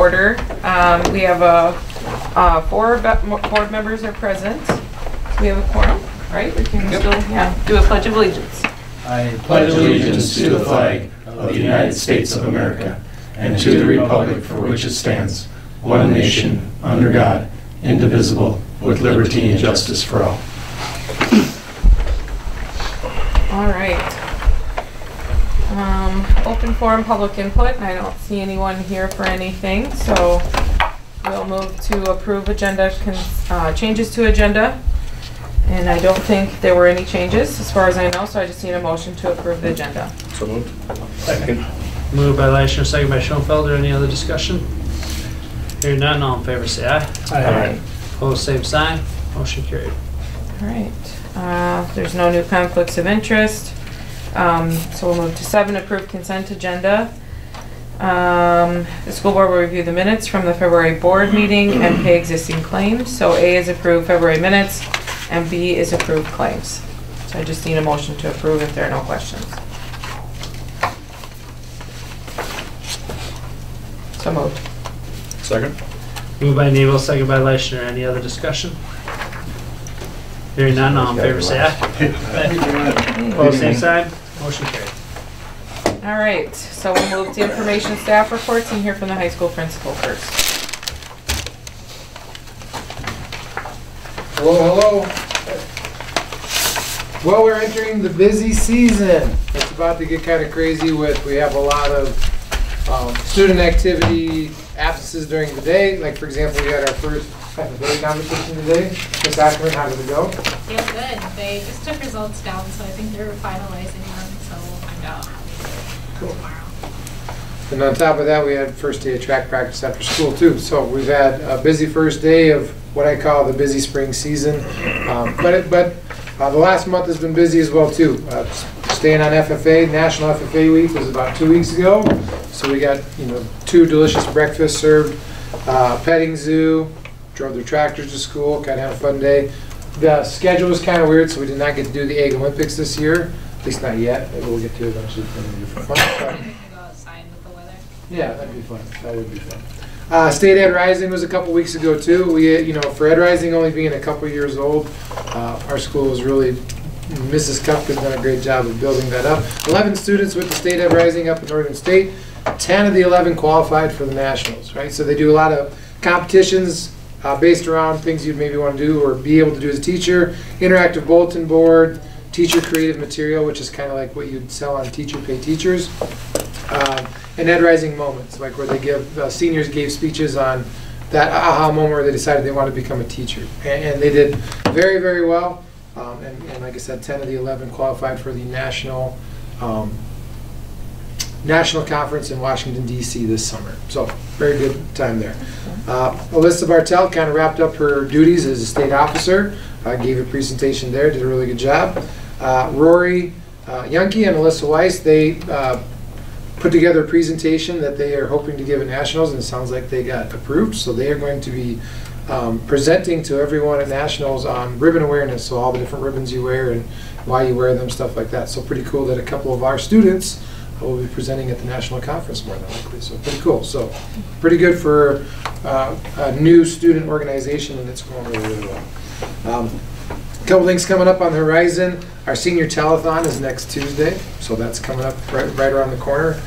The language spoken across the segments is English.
order. We have four board members are present. We have a quorum, right? We can still do a pledge of allegiance. I pledge allegiance to the flag of the United States of America and to the republic for which it stands, one nation, under God, indivisible, with liberty and justice for all. All right. Open forum, public input. I don't see anyone here for anything, so we'll move to approve agenda changes to agenda. And I don't think there were any changes as far as I know, so I just need a motion to approve the agenda. So moved. Second. Moved by Leishner, second by Schoenfelder. Any other discussion? Hearing none, all in favor say aye. Aye. Opposed, same sign. Motion carried. All right. There's no new conflicts of interest. So we'll move to 7, approve consent agenda. The school board will review the minutes from the February board meeting and pay existing claims. So A is approved February minutes and B is approved claims. So I just need a motion to approve if there are no questions. So moved. Second. Moved by Neville, second by Leishner. Any other discussion? Hearing none, all in favor say aye. Opposed, same sign. Motion carried. All right, so we'll move to information staff reports and hear from the high school principal first. Hello, hello. Well, we're entering the busy season. It's about to get kind of crazy we have a lot of student activity, absences during the day. Like, for example, we had our first FFA competition today. Miss Ackerman, how did it go? Yeah, good. They just took results down, so I think they're finalizing them, so we'll find out how they did tomorrow. And on top of that, we had first day of track practice after school, too. So we've had a busy first day of what I call the busy spring season. But the last month has been busy as well, too. Staying on FFA, National FFA Week was about 2 weeks ago. So we got 2 delicious breakfasts served, petting zoo, drove their tractors to school, kind of had a fun day. The schedule was kind of weird, so we did not get to do the Egg Olympics this year, at least not yet. Maybe we'll get to it eventually. We can go outside with the weather. Yeah, that'd be fun. That would be fun. State Ed Rising was a couple weeks ago too. We, for Ed Rising only being a couple years old, our school was really, Mrs. Kupka's done a great job of building that up. 11 students with the State Ed Rising up in Northern State. 10 of the 11 qualified for the Nationals, right? So they do a lot of competitions based around things you'd maybe want to do or be able to do as a teacher. Interactive bulletin board, teacher creative material, which is kind of like what you'd sell on Teacher Pay Teachers. And Ed Rising moments, like where they give, seniors gave speeches on that aha moment where they decided they wanted to become a teacher. And they did very, very well. And like I said, 10 of the 11 qualified for the national conference in Washington, D.C. this summer. So very good time there. Alyssa Bartell kind of wrapped up her duties as a state officer. Gave a presentation there, did a really good job. Rory Yunke and Alyssa Weiss, they put together a presentation that they are hoping to give at Nationals, and it sounds like they got approved. So they are going to be presenting to everyone at Nationals on ribbon awareness, so all the different ribbons you wear and why you wear them, stuff like that. So pretty cool that a couple of our students will be presenting at the national conference more than likely. So pretty cool. So pretty good for a new student organization, and it's going really, really well. A couple things coming up on the horizon. Our senior telethon is next Tuesday, so that's coming up right around the corner.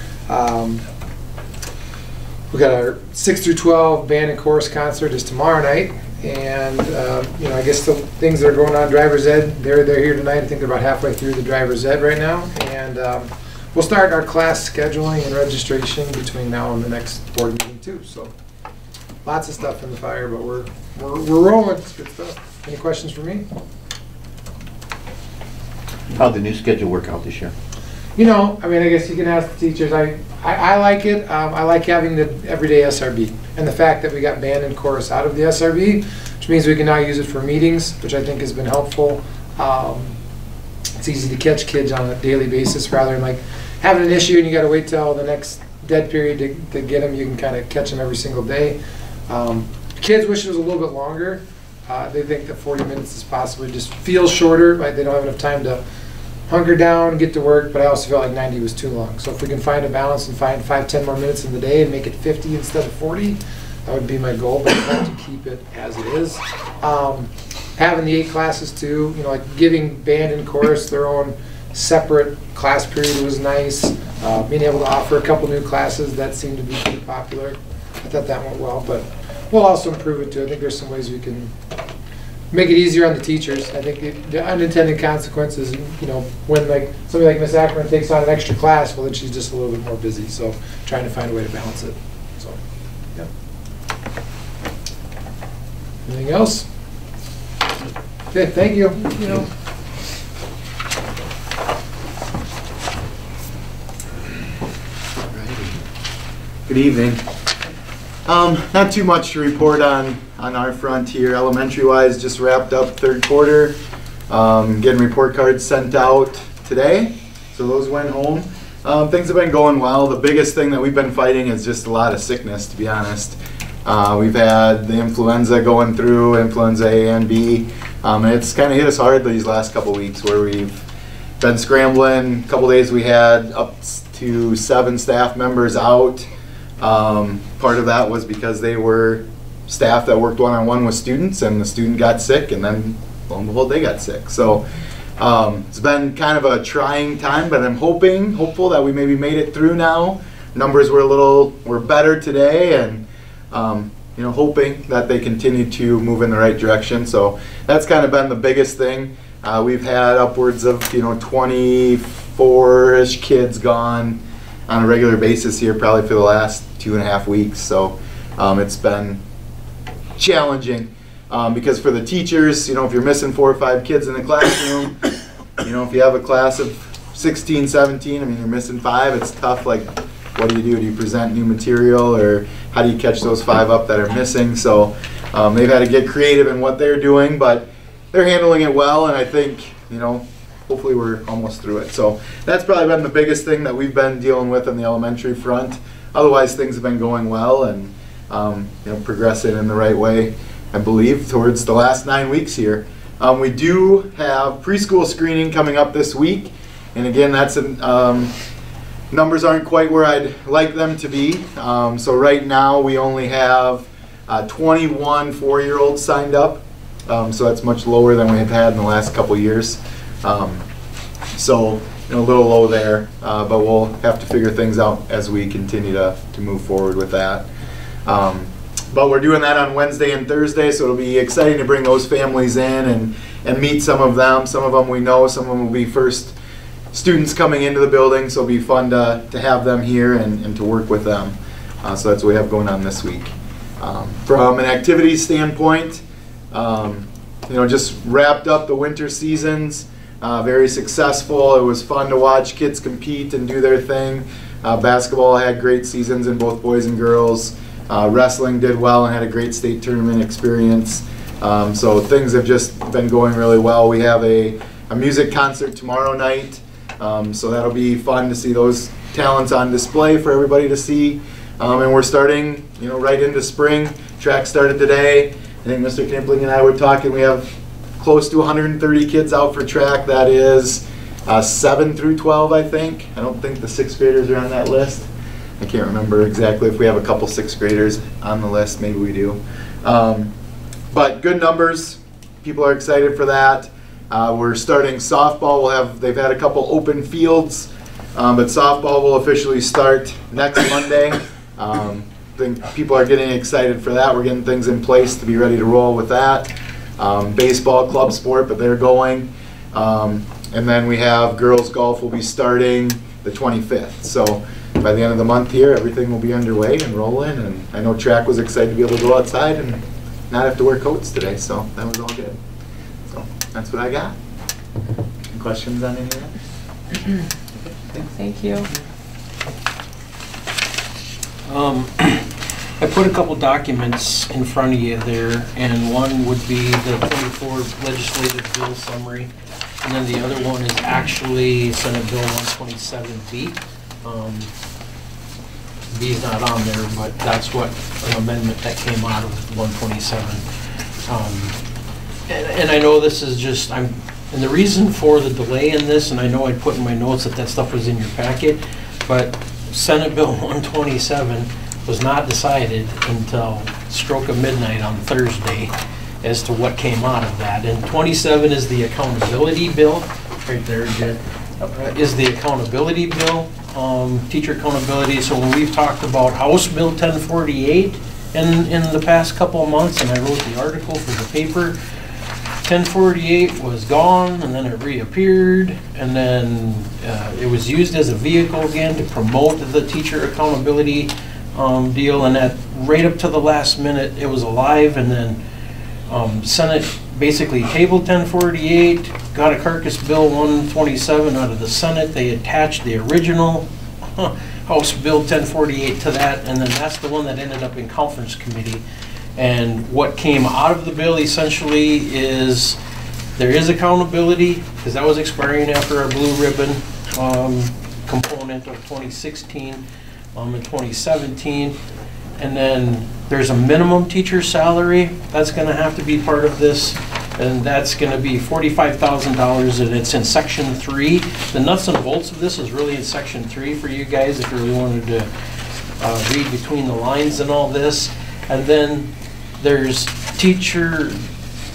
We got our 6 through 12 band and chorus concert is tomorrow night, and I guess the things that are going on, driver's ed, they're here tonight. I think they're about halfway through the driver's ed right now, and we'll start our class scheduling and registration between now and the next board meeting too. So lots of stuff in the fire, but we're rolling. It's good stuff. Any questions for me? How'd the new schedule work out this year? I guess you can ask the teachers. I like it. I like having the everyday SRB and the fact that we got band and chorus out of the SRB, which means we can now use it for meetings, which I think has been helpful. It's easy to catch kids on a daily basis rather than like having an issue and you got to wait till the next dead period to get them. You can kind of catch them every single day. Kids wish it was a little bit longer. They think that 40 minutes is possibly just feels shorter. Right? They don't have enough time to hunker down, get to work, but I also felt like 90 was too long. So if we can find a balance and find 5-10 more minutes in the day and make it 50 instead of 40, that would be my goal, but I'd like to keep it as it is. Having the 8 classes too, you know, like giving band and chorus their own separate class period was nice. Being able to offer a couple new classes that seemed to be pretty popular. I thought that went well, but we'll also improve it too. I think there's some ways we can make it easier on the teachers. I think the unintended consequences, you know, when like somebody like Miss Ackerman takes on an extra class, well then she's just a little bit more busy. So trying to find a way to balance it. So, yeah. Anything else? Okay, thank you. Thank you. Good evening. Not too much to report on our front here. Elementary-wise, just wrapped up third quarter. Getting report cards sent out today, so those went home. Things have been going well. The biggest thing that we've been fighting is just a lot of sickness, to be honest. We've had the influenza going through, influenza A and B. And it's kind of hit us hard these last couple weeks where we've been scrambling. A couple days we had up to 7 staff members out. Part of that was because they were staff that worked one-on-one with students, and the student got sick, and then lo and behold, they got sick. So it's been kind of a trying time, but I'm hopeful that we maybe made it through now. Numbers were better today, and you know, hoping that they continue to move in the right direction. So that's kind of been the biggest thing. We've had upwards of 24-ish kids gone on a regular basis here, probably for the last 2.5 weeks. So it's been challenging because for the teachers, if you're missing 4 or 5 kids in the classroom, if you have a class of 16, 17, I mean, you're missing 5, it's tough. Like, what do? Do you present new material, or how do you catch those 5 up that are missing? So they've had to get creative in what they're doing, but they're handling it well, and I think, hopefully we're almost through it. So that's probably been the biggest thing that we've been dealing with on the elementary front. Otherwise, things have been going well and progressing in the right way, I believe, towards the last 9 weeks here. We do have preschool screening coming up this week, and again, that's numbers aren't quite where I'd like them to be. So right now we only have 21 4-year-olds signed up. So that's much lower than we've had in the last couple years. So a little low there, but we'll have to figure things out as we continue to move forward with that. But we're doing that on Wednesday and Thursday, so it'll be exciting to bring those families in and meet some of them. Some of them we know, some of them will be first students coming into the building, so it'll be fun to have them here and to work with them. So that's what we have going on this week. From an activities standpoint, just wrapped up the winter seasons, very successful. It was fun to watch kids compete and do their thing. Basketball had great seasons in both boys and girls. Wrestling did well and had a great state tournament experience. So things have just been going really well. We have a music concert tomorrow night, so that'll be fun to see those talents on display for everybody to see. And we're starting, right into spring. Track started today. I think Mr. Knippling and I were talking. We have close to 130 kids out for track. That is 7 through 12, I think. I don't think the 6th graders are on that list. I can't remember exactly if we have a couple 6th graders on the list. Maybe we do. But good numbers. People are excited for that. We're starting softball. They've had a couple open fields, but softball will officially start next Monday. I think people are getting excited for that. We're getting things in place to be ready to roll with that. Baseball, club sport, but they're going. And then we have girls golf will be starting the 25th. So by the end of the month here, everything will be underway and rolling. And I know track was excited to be able to go outside and not have to wear coats today, so that was all good. So that's what I got. Any questions on any of that? Thank you. I put a couple documents in front of you there, and one would be the 24 legislative bill summary, and then the other one is actually Senate Bill 127B. B is not on there, but that's what an amendment that came out of 127. And I know this is just, I'm And the reason for the delay in this, and I know I put in my notes that that stuff was in your packet, but Senate Bill 127 was not decided until stroke of midnight on Thursday as to what came out of that. And 27 is the accountability bill, right there, Jen, is the accountability bill, teacher accountability. So when we've talked about House Bill 1048 in the past couple of months, and I wrote the article for the paper, 1048 was gone, and then it reappeared, and then it was used as a vehicle again to promote the teacher accountability deal, and that right up to the last minute it was alive, and then Senate basically tabled 1048, got a carcass bill 127 out of the Senate. They attached the original House Bill 1048 to that, and then that's the one that ended up in conference committee. And what came out of the bill essentially is there is accountability, because that was expiring after our blue ribbon component of 2016 and 2017. And then there's a minimum teacher salary that's going to have to be part of this, and that's going to be $45,000, and it's in Section 3. The nuts and bolts of this is really in Section 3 for you guys if you really wanted to read between the lines and all this. And then there's teacher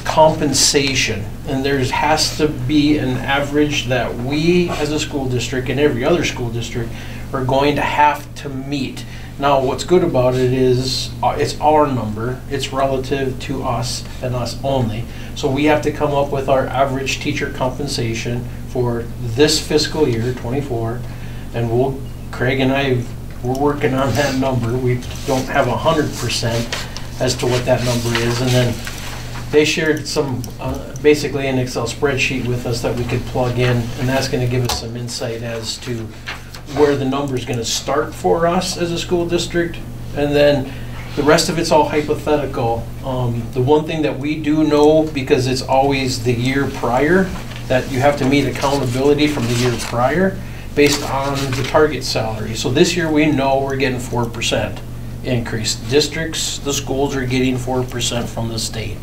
compensation, and there has to be an average that we as a school district and every other school district are going to have to meet. Now what's good about it is it's our number, it's relative to us and us only. So we have to come up with our average teacher compensation for this fiscal year, 24, and Craig and I, we're working on that number. We don't have 100% as to what that number is, and then they shared some, basically an Excel spreadsheet with us that we could plug in, and that's going to give us some insight as to where the number is going to start for us as a school district, and then the rest of it's all hypothetical. The one thing that we do know, because it's always the year prior, that you have to meet accountability from the year prior based on the target salary. So this year we know we're getting 4% increase. Districts, the schools are getting 4% from the state.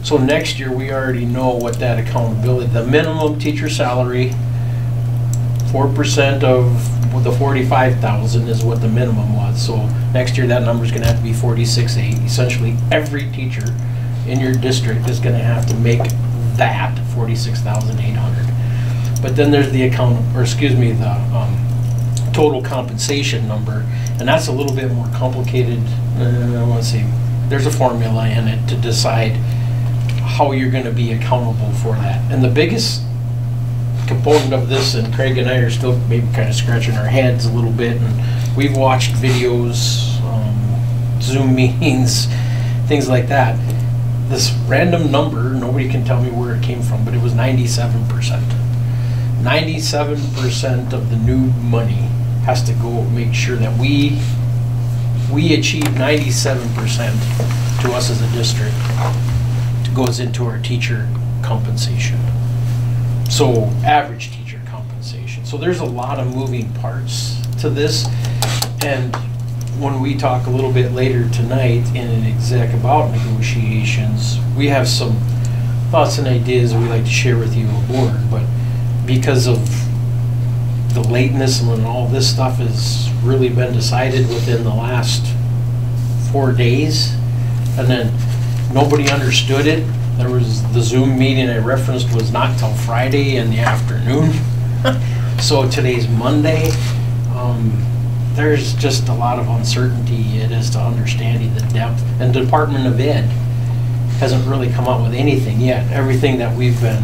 So next year we already know what that accountability, the minimum teacher salary, 4% of the 45,000 is what the minimum was. So next year that number is going to have to be 46.8. Essentially every teacher in your district is going to have to make that 46,800. But then there's the total compensation number, and that's a little bit more complicated. I want to say there's a formula in it to decide how you're going to be accountable for that. And the biggest component of this, and Craig and I are still maybe kind of scratching our heads a little bit, and we've watched videos, Zoom meetings, things like that. This random number, nobody can tell me where it came from, but it was 97%. 97% of the new money has to go make sure that we achieve 97% to us as a district goes into our teacher compensation. So average teacher compensation. So there's a lot of moving parts to this, and when we talk a little bit later tonight in an exec about negotiations, we have some thoughts and ideas that we'd like to share with you aboard, but because of the lateness and all this stuff has really been decided within the last 4 days, and then nobody understood it. There was the Zoom meeting I referenced was not till Friday in the afternoon. So today's Monday. There's just a lot of uncertainty as to understanding the depth, and the Department of Ed hasn't really come up with anything yet. Everything that we've been,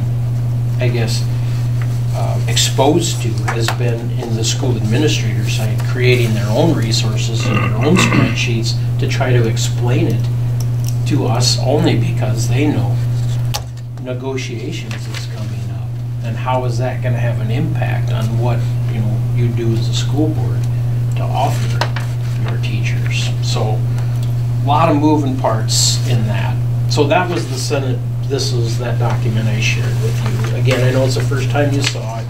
I guess, exposed to has been in the school administrator side, creating their own resources and their own spreadsheets to try to explain it to us, only because they know negotiations is coming up, and how is that going to have an impact on what you do as a school board to offer your teachers. So a lot of moving parts in that. So that was the Senate. This was that document I shared with you. Again, I know it's the first time you saw it,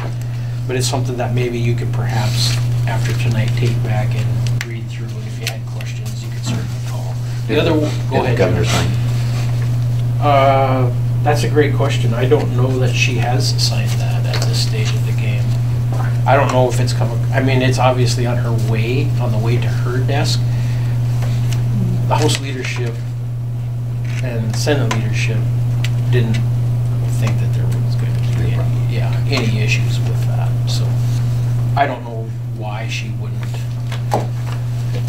but it's something that maybe you could perhaps, after tonight, take back and read through, and if you had questions, you could certainly call. The other, go ahead. Governor sign. That's a great question. I don't know that she has signed that at this stage of the game. I don't know if it's coming, I mean, it's obviously on the way to her desk. The House leadership and Senate leadership didn't think that there was going to be any issues with that, so I don't know why she wouldn't.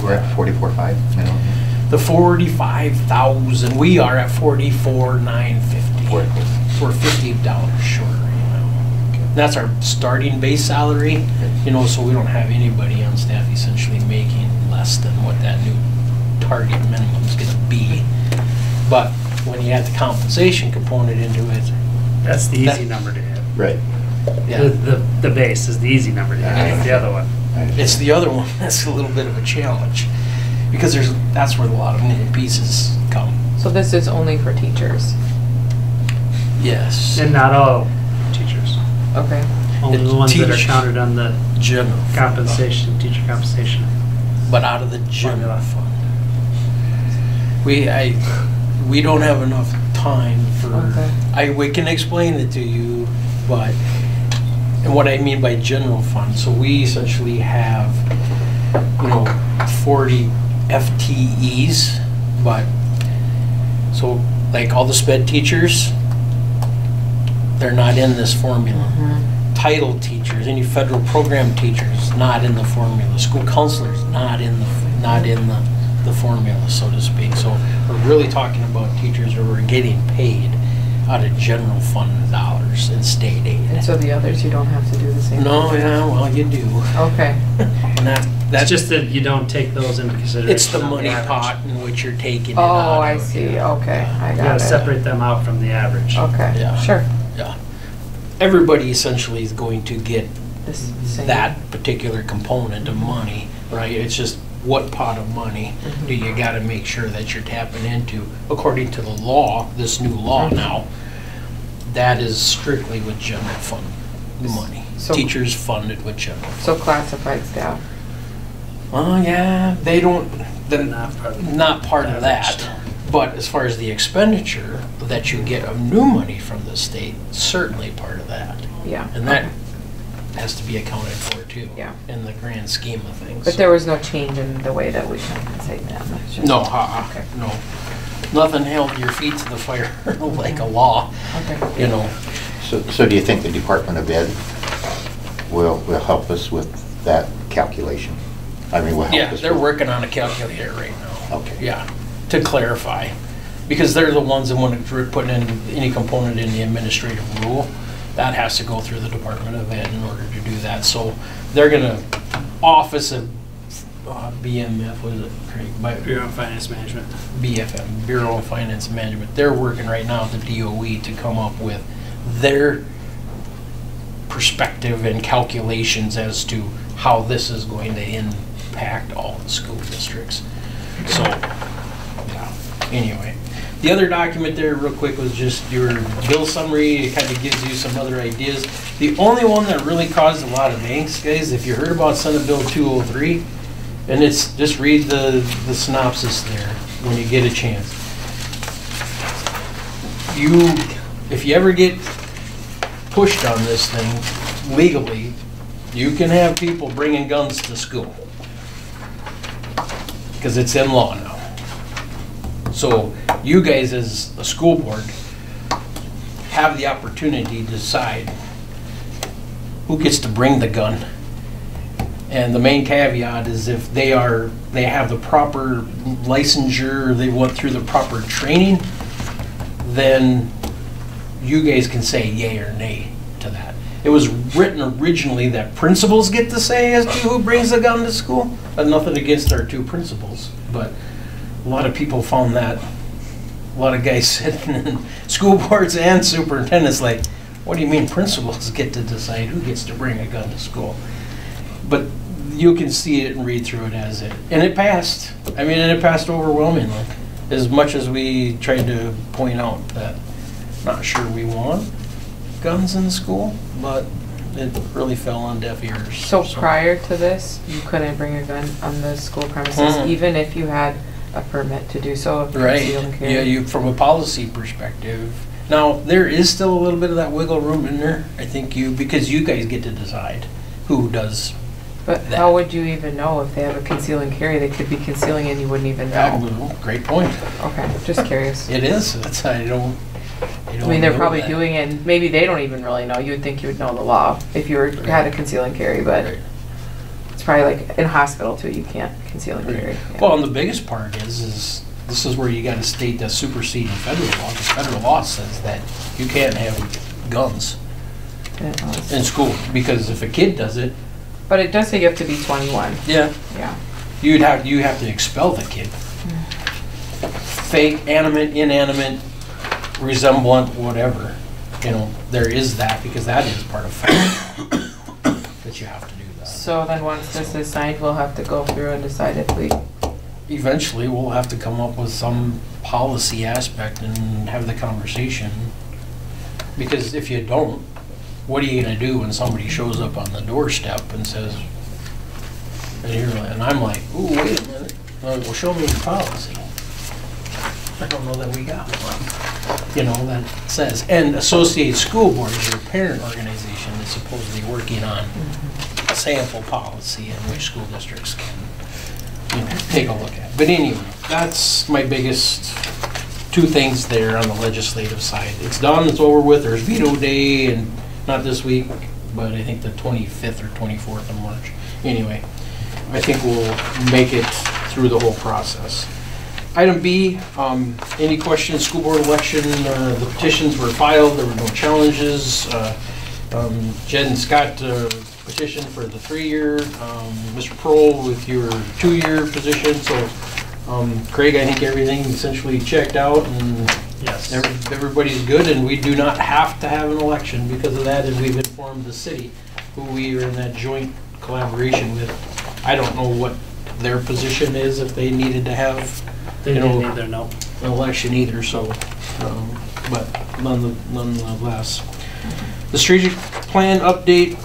We're at 44.5, you know. The 45,000, we are at 44,950. We're $50 short right now. That's our starting base salary, you know, so we don't have anybody on staff essentially making less than what that new target minimum is gonna be. But when you add the compensation component into it, That's the easy number to hit. Right. yeah, The base is the easy number to hit. It's the other one. it's the other one that's a little bit of a challenge. Because that's where a lot of moving pieces come. So this is only for teachers? Yes. And not all teachers. Okay. Only It's the ones that are teach- counted on the General. compensation, teacher compensation. But out of the general Formula. fund. We don't have enough time for, Okay. we can explain it to you, but, and what I mean by general fund, so we essentially have, 40 FTEs, but, so, like all the sped teachers, they're not in this formula. Title teachers, any federal program teachers, not in the formula. School counselors, not in the formula, so to speak. So we're really talking about teachers who are getting paid out of general fund dollars and state aid. And so the others, you don't have to do the same? No, thing? yeah, well, you do. Okay. And It's that's just that you don't take those into consideration. it's the on money average. pot in which you're taking it Oh, out I of, see, yeah. okay, I You got gotta it. separate them out from the average. Okay, Yeah. sure. Yeah. Everybody essentially is going to get This same- that particular component of money, right? It's just what pot of money do you gotta make sure that you're tapping into, according to the law, this new law now, that is strictly with general fund money. So- Teachers funded with general fund. So classified staff. Oh, yeah, they don't, They're they're not not part of average. that. But as far as the expenditure that you get of new money from the state, certainly part of that. Yeah. And that has to be accounted for too. Yeah. In the grand scheme of things. But there was no change in the way that we compensate them? it's just- No, Okay. no. Nothing held your feet to the fire like a law, Okay. you know. So do you think the Department of Ed will help us with that calculation? I mean, will help Yeah, us they're with- working on a calculator right now. Okay. Yeah, to clarify. Because they're the ones that want to put in any component in the administrative rule. That has to go through the Department of Ed in order to do that. So they're gonna, Office of BMF, what is it, Craig? Bureau of Finance Management. BFM, Bureau of Finance Management. They're working right now at the DOE to come up with their perspective and calculations as to how this is going to impact all the school districts. So, yeah, anyway. The other document there, real quick, was just your bill summary. It kind of gives you some other ideas. The only one that really caused a lot of angst, guys, if you heard about Senate Bill 203, and it's, just read the synopsis there when you get a chance. If you ever get pushed on this thing legally, you can have people bringing guns to school. Because it's in law now. So you guys as a school board have the opportunity to decide who gets to bring the gun. And the main caveat is if they have the proper licensure, they went through the proper training, then you guys can say yay or nay to that. It was written originally that principals get to say as to who brings a gun to school. Nothing against our two principals, but a lot of people found that, a lot of guys sitting in school boards and superintendents like, what do you mean principals get to decide who gets to bring a gun to school? But you can see it and read through it as it, and it passed. I mean, and it passed overwhelmingly. As much as we tried to point out that, not sure we want guns in school, but it really fell on deaf ears. So prior to this, you couldn't bring a gun on the school premises, even if you had a permit to do so? If Right, concealed carry? yeah, from a policy perspective, Now, there is still a little bit of that wiggle room in there, I think because you guys get to decide who does. But that. how would you even know if they have a conceal and carry? They could be concealing and you wouldn't even know. Well, great point. Okay, just curious. It is, that's, I don't I mean, they're know probably that. doing it, and maybe they don't even really know. You would think you would know the law if you had a conceal and carry, but Right. it's probably like in a hospital too, you can't conceal and Right. carry. Yeah. Well, and the biggest part is this is where you got a state that's superseding federal law. The federal law says that you can't have guns in school, because if a kid does it, But it does say you have to be 21. yeah, Yeah. you have to expel the kid. Fake, animate, inanimate, resemblant, whatever. You know, there is that, because that is part of federal that you have to do that. So then once this is signed, we'll have to go through and decide if we, Eventually, we'll have to come up with some policy aspect and have the conversation. Because if you don't, what are you gonna do when somebody shows up on the doorstep and says, and I'm like, ooh, wait a minute, well, show me your policy. I don't know that we got one, you know, that says, and Associated School Boards, your parent organization, is supposedly working on a sample policy in which school districts can, you know, take a look at. But anyway, that's my biggest two things there on the legislative side. It's done, it's over with, there's veto day, and not this week, but I think the 25th or 24th of March. Anyway, I think we'll make it through the whole process. Item B, any questions, school board election, the petitions were filed, there were no challenges. Jed and Scott petitioned for the 3-year, Mr. Pearl with your 2-year position, so Craig, I think everything essentially checked out, and Yes. everybody's good, and we do not have to have an election because of that, and we've informed the city, who we are in that joint collaboration with. I don't know what their position is, if they needed to have They you didn't know, either, no. an election either, so, but nonetheless. The strategic plan update,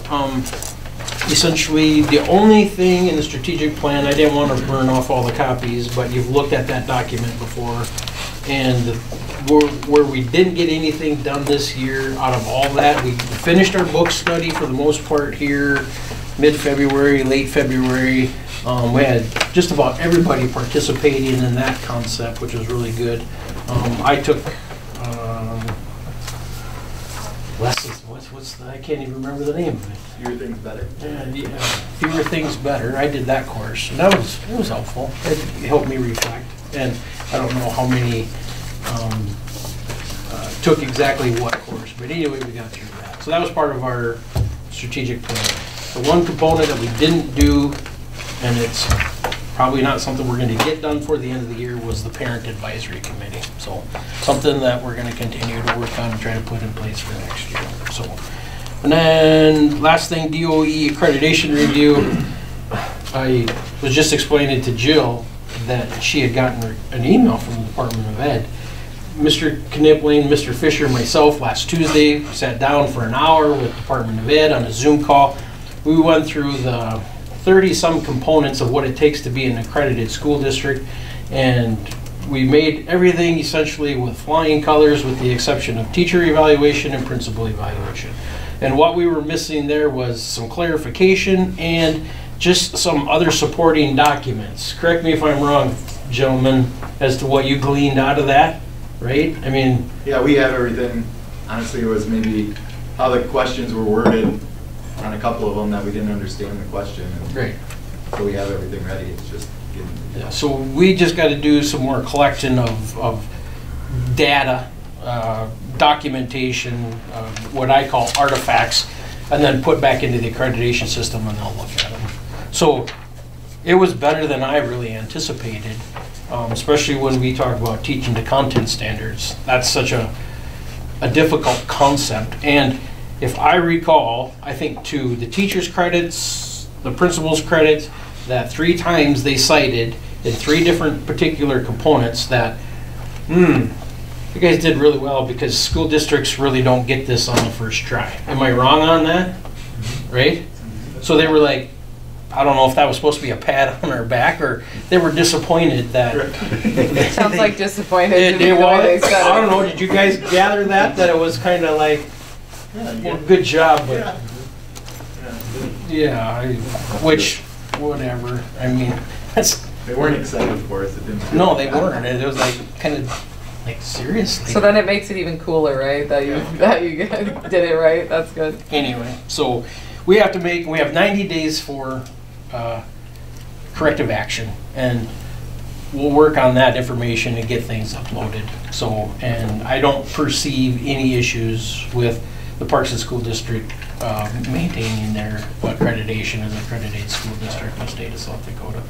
essentially, the only thing in the strategic plan, I didn't want to burn off all the copies, but you've looked at that document before, and where we didn't get anything done this year, out of all that, we finished our book study for the most part here, mid-February, late February. We had just about everybody participating in that concept, which was really good. I took lessons, I can't even remember the name of it. Fewer things better. Yeah, Fewer Things Better. I did that course, and it was helpful. It helped me reflect, and I don't know how many took exactly what course, but anyway, we got through that. So that was part of our strategic plan. The one component that we didn't do, and it's probably not something we're going to get done for the end of the year, was the Parent Advisory Committee. So something that we're going to continue to work on and try to put in place for next year. So, and then last thing, DOE accreditation review. I was just explaining to Jill that she had gotten an email from the Department of Ed. Mr. Knipling, Mr. Fisher, myself, last Tuesday, sat down for an hour with Department of Ed on a Zoom call. We went through the 30-some components of what it takes to be an accredited school district, and we made everything essentially with flying colors, with the exception of teacher evaluation and principal evaluation. And what we were missing there was some clarification and just some other supporting documents. Correct me if I'm wrong, gentlemen, as to what you gleaned out of that, right? I mean, Yeah, we have everything. Honestly, it was maybe how the questions were worded on a couple of them that we didn't understand the question. And great. so we have everything ready. It's just getting. Yeah, so we just got to do some more collection of data, documentation, what I call artifacts, and then put back into the accreditation system, and they'll look at them. So it was better than I really anticipated, especially when we talk about teaching to content standards. That's such a difficult concept. And if I recall, I think to the teachers' credits, the principals' credits, that 3 times they cited in 3 different particular components that, you guys did really well, because school districts really don't get this on the first try. Am I wrong on that? Right? So they were like, I don't know if that was supposed to be a pat on our back, or they were disappointed that. Sounds like disappointed to me They the way they said I don't it. know, did you guys gather that it was kind of like, well, good job, but, which, whatever, I mean, that's, They weren't excited for us. It didn't. no, they weren't, it was like, kind of, like, seriously. So then it makes it even cooler, right? That you did it right. That's good. Anyway, so we have 90 days for corrective action, and we'll work on that information and get things uploaded. So, and I don't perceive any issues with the Parks and School District maintaining their accreditation as an accredited school district in the state of South Dakota.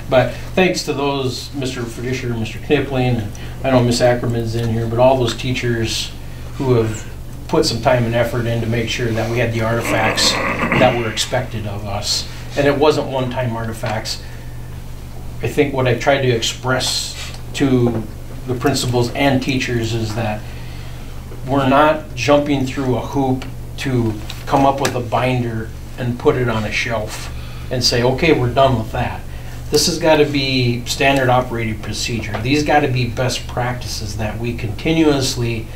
But thanks to those, Mr. Frischer, Mr. Knipling, and I know Ms. Ackerman's in here, but all those teachers who have put some time and effort in to make sure that we had the artifacts that were expected of us. And it wasn't one-time artifacts. I think what I tried to express to the principals and teachers is that we're not jumping through a hoop to come up with a binder and put it on a shelf and say, okay, we're done with that. This has got to be standard operating procedure. These got to be best practices that we continuously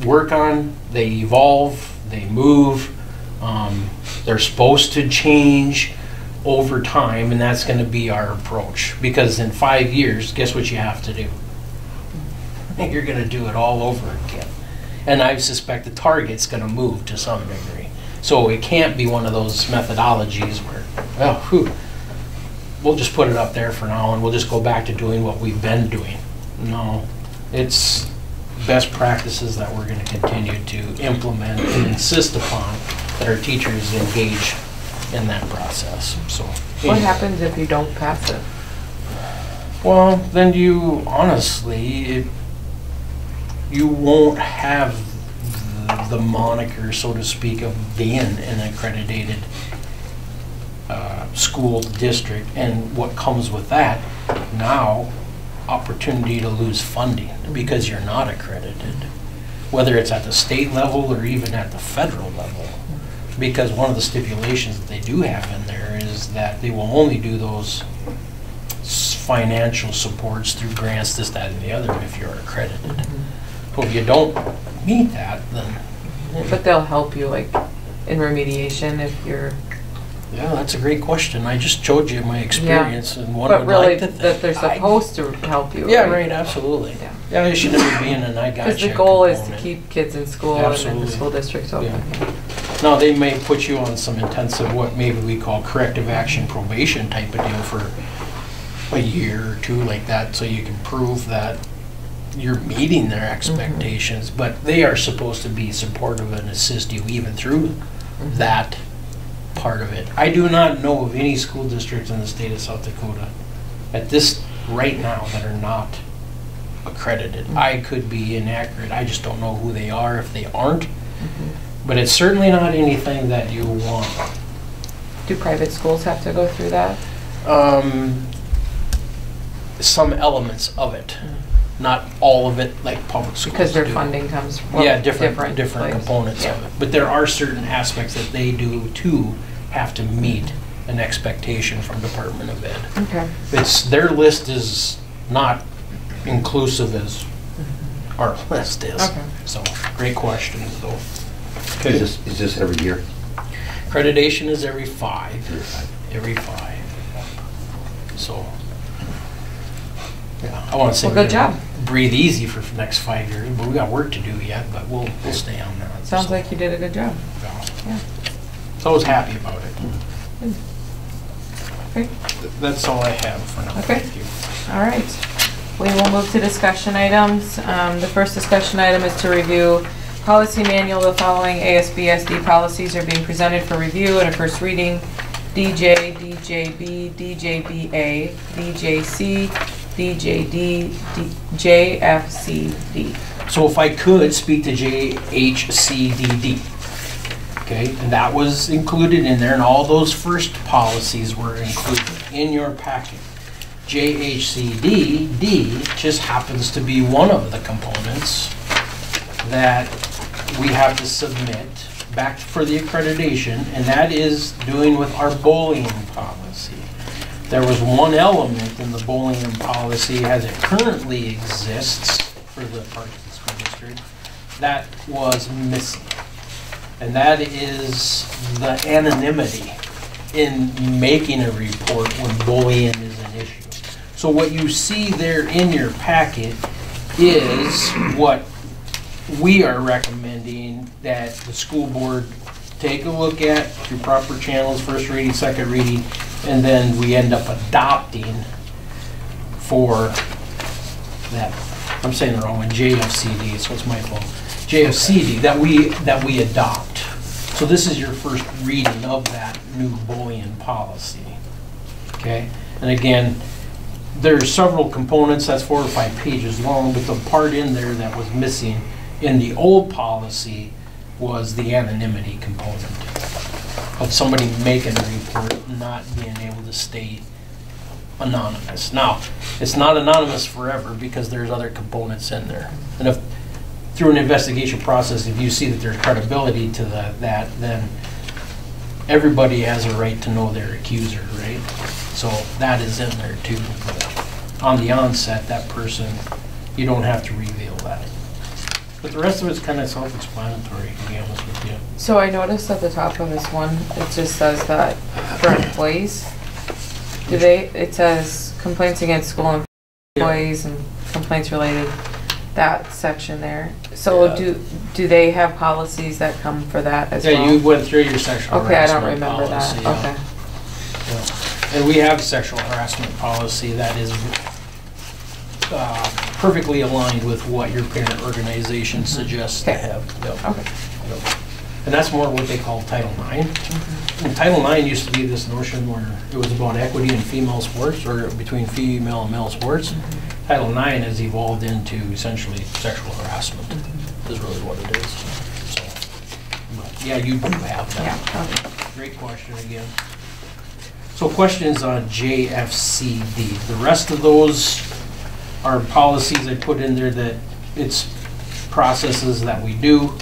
work on. They evolve, they move, they're supposed to change over time, and that's going to be our approach. Because in 5 years, guess what you have to do? You're going to do it all over again. And I suspect the target's going to move to some degree. So it can't be one of those methodologies where, well, we'll just put it up there for now and we'll just go back to doing what we've been doing. No, it's best practices that we're going to continue to implement and insist upon that our teachers engage in that process. So, What happens if you don't pass it? well, then you honestly, you won't have the moniker, so to speak, of being an accredited school district, and what comes with that now, opportunity to lose funding because you're not accredited, whether it's at the state level or even at the federal level. Because one of the stipulations that they do have in there is that they will only do those financial supports through grants, this, that, and the other if you're accredited. So if you don't meet that, then But they'll help you like in remediation if you're. yeah, that's a great question. I just showed you my experience and what But I'd really, like to think. that they're supposed to help you. Yeah, right, absolutely. Yeah. Yeah, there should never be an I Because gotcha the goal is to component. keep kids in school and Absolutely. the school districts open. Yeah. Now, they may put you on some intensive, what maybe we call corrective action probation type of deal for a year or two like that, so you can prove that you're meeting their expectations, but they are supposed to be supportive and assist you even through that part of it. I do not know of any school districts in the state of South Dakota at this right now that are not accredited. I could be inaccurate. I just don't know who they are if they aren't. But it's certainly not anything that you want. Do private schools have to go through that? Some elements of it, not all of it like public schools Because their do. funding comes from Yeah, different place. components Yeah. of it. But there are certain aspects that they do too have to meet an expectation from Department of Ed. Okay. Their list is not inclusive as our list is. Okay. So, great questions though. Is this every year? Accreditation is every 5. Every 5. So, yeah, I want to say Well, we're good gonna job. breathe easy for the next 5 years, but we got work to do yet, but we'll stay on that. Sounds So, like you did a good job. Yeah. So I was happy about it. Great. That's all I have for now. Okay. Thank you. All right. We will move to discussion items. The first discussion item is to review policy manual. The following ASBSD policies are being presented for review at a first reading. DJ, DJB, DJBA, DJC, DJD, JFCD. So if I could speak to JHCDD. Okay, and that was included in there, and all those first policies were included in your packet. JHCDD just happens to be one of the components that we have to submit back for the accreditation, and that is doing with our bullying policy. There was one element in the bullying policy as it currently exists for the Parkton School District that was missing. And that is the anonymity in making a report when bullying is an issue. So what you see there in your packet is what we are recommending that the school board take a look at through proper channels, first reading, second reading, and then we end up adopting for that, I'm saying the wrong one, JFCD, so it's my fault. JFCD, that we adopt. So this is your first reading of that new bullying policy, okay? And again, there's several components, that's 4 or 5 pages long, but the part in there that was missing in the old policy was the anonymity component of somebody making a report not being able to stay anonymous. Now, it's not anonymous forever because there's other components in there. And if through an investigation process, if you see that there's credibility to that, then everybody has a right to know their accuser, right? So that is in there too. But on the onset, that person, you don't have to reveal that. But the rest of it's kind of self-explanatory, to be honest with you. So I noticed at the top of this one, it just says that for employees, it says complaints against school employees and complaints related, that section there. So Yeah. do they have policies that come for that as well? Yeah, you went through your sexual Okay, I don't harassment remember policy, that, yeah. okay. Yeah. And we have sexual harassment policy that is perfectly aligned with what your parent organization suggests to Okay. have. Yep. Okay. Yep. And that's more what they call Title IX. And Title IX used to be this notion where it was about equity in female sports or between female and male sports. Title IX has evolved into essentially sexual harassment is really what it is. So, but yeah, you do have that. Yeah, okay. Great question again. So questions on JFCD. The rest of those are policies I put in there that it's processes that we do.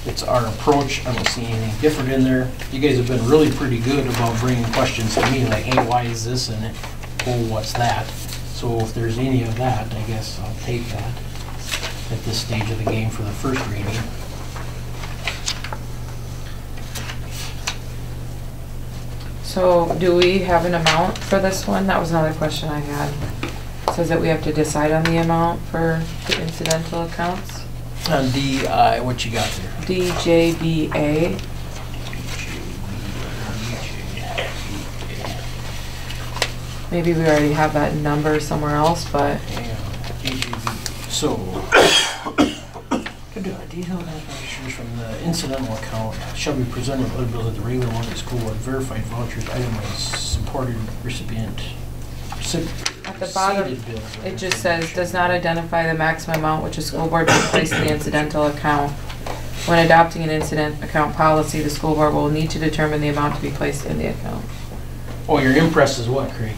It's our approach. I don't see anything different in there. You guys have been really pretty good about bringing questions to me like, hey, why is this in it? Oh, what's that? So if there's any of that, I guess I'll take that at this stage of the game for the first reading. So do we have an amount for this one? That was another question I had. It says that we have to decide on the amount for the incidental accounts. On DI, what you got there? DJBA. Maybe we already have that number somewhere else, but So, detailed information from the incidental account shall be presented with other bills at the regular monthly school board, verified vouchers, itemized, supported recipient. at the bottom, it just says, does not identify the maximum amount which a school board may place in the incidental account. When adopting an incident account policy, the school board will need to determine the amount to be placed in the account. Oh, your impress is what, Craig?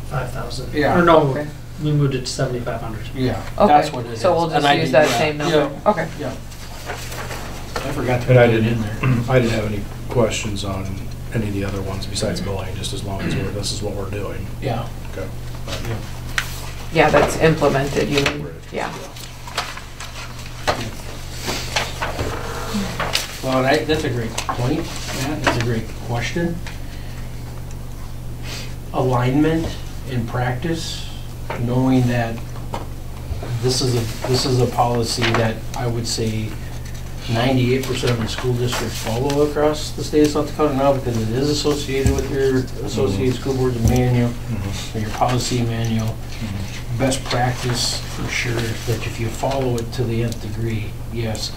5,000. Yeah. Or no, Okay. we moved it to 7,500. Yeah, Okay, that's what it is. so we'll And just I use did- that yeah, same number? Yeah, Okay. yeah. I forgot to put And I it in didn't, there. I didn't have any questions on any of the other ones besides bullying, just as long as this is what we're doing. Yeah. Okay. Yeah. Yeah, that's implemented, you mean, yeah. Well, that's a great point, Matt, that's a great question. Alignment in practice, knowing that this is a policy that I would say 98% of the school districts follow across the state of South Dakota now because it is associated with your Associated School Boards manual, or your policy manual. Best practice for sure, that if you follow it to the nth degree, yes.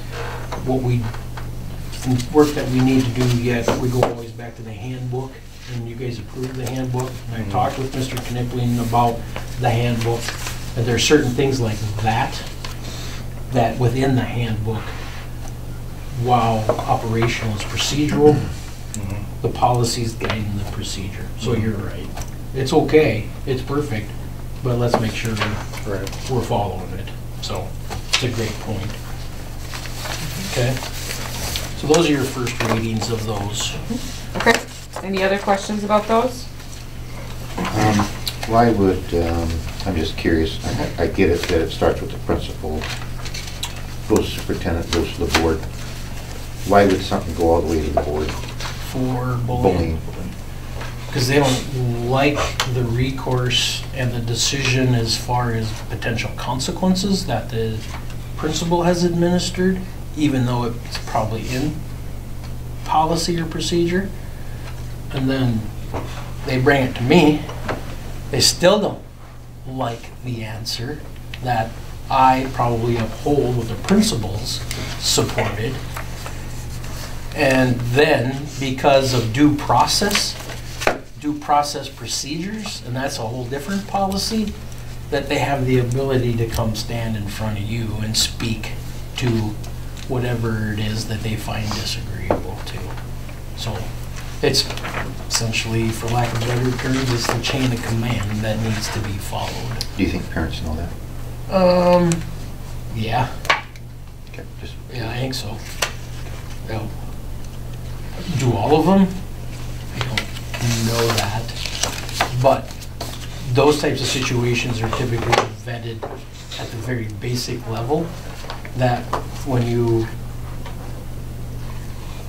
Some work that we need to do yet, we go always back to the handbook, and you guys approved the handbook. And I talked with Mr. Knipling about the handbook, and there are certain things like that within the handbook, while operational is procedural, the policy's guiding the procedure. So you're right. It's okay, it's perfect, but let's make sure we're following it. So it's a great point. Okay. So those are your first readings of those. Okay, any other questions about those? Why would, I'm just curious, I get it that it starts with the principal, goes to superintendent, goes to the board. Why would something go all the way to the board? For bullying. Because they don't like the recourse and the decision as far as potential consequences that the principal has administered, even though it's probably in policy or procedure. And then they bring it to me. They still don't like the answer that I probably uphold what the principals supported. And then, because of due process procedures, and that's a whole different policy, that they have the ability to come stand in front of you and speak to whatever it is that they find disagreeable to. So it's essentially, for lack of better terms, it's the chain of command that needs to be followed. Do you think parents know that? Yeah. Okay, just Yeah, I think so. Yeah. Do all of them? I don't know that. But those types of situations are typically vetted at the very basic level, that when you,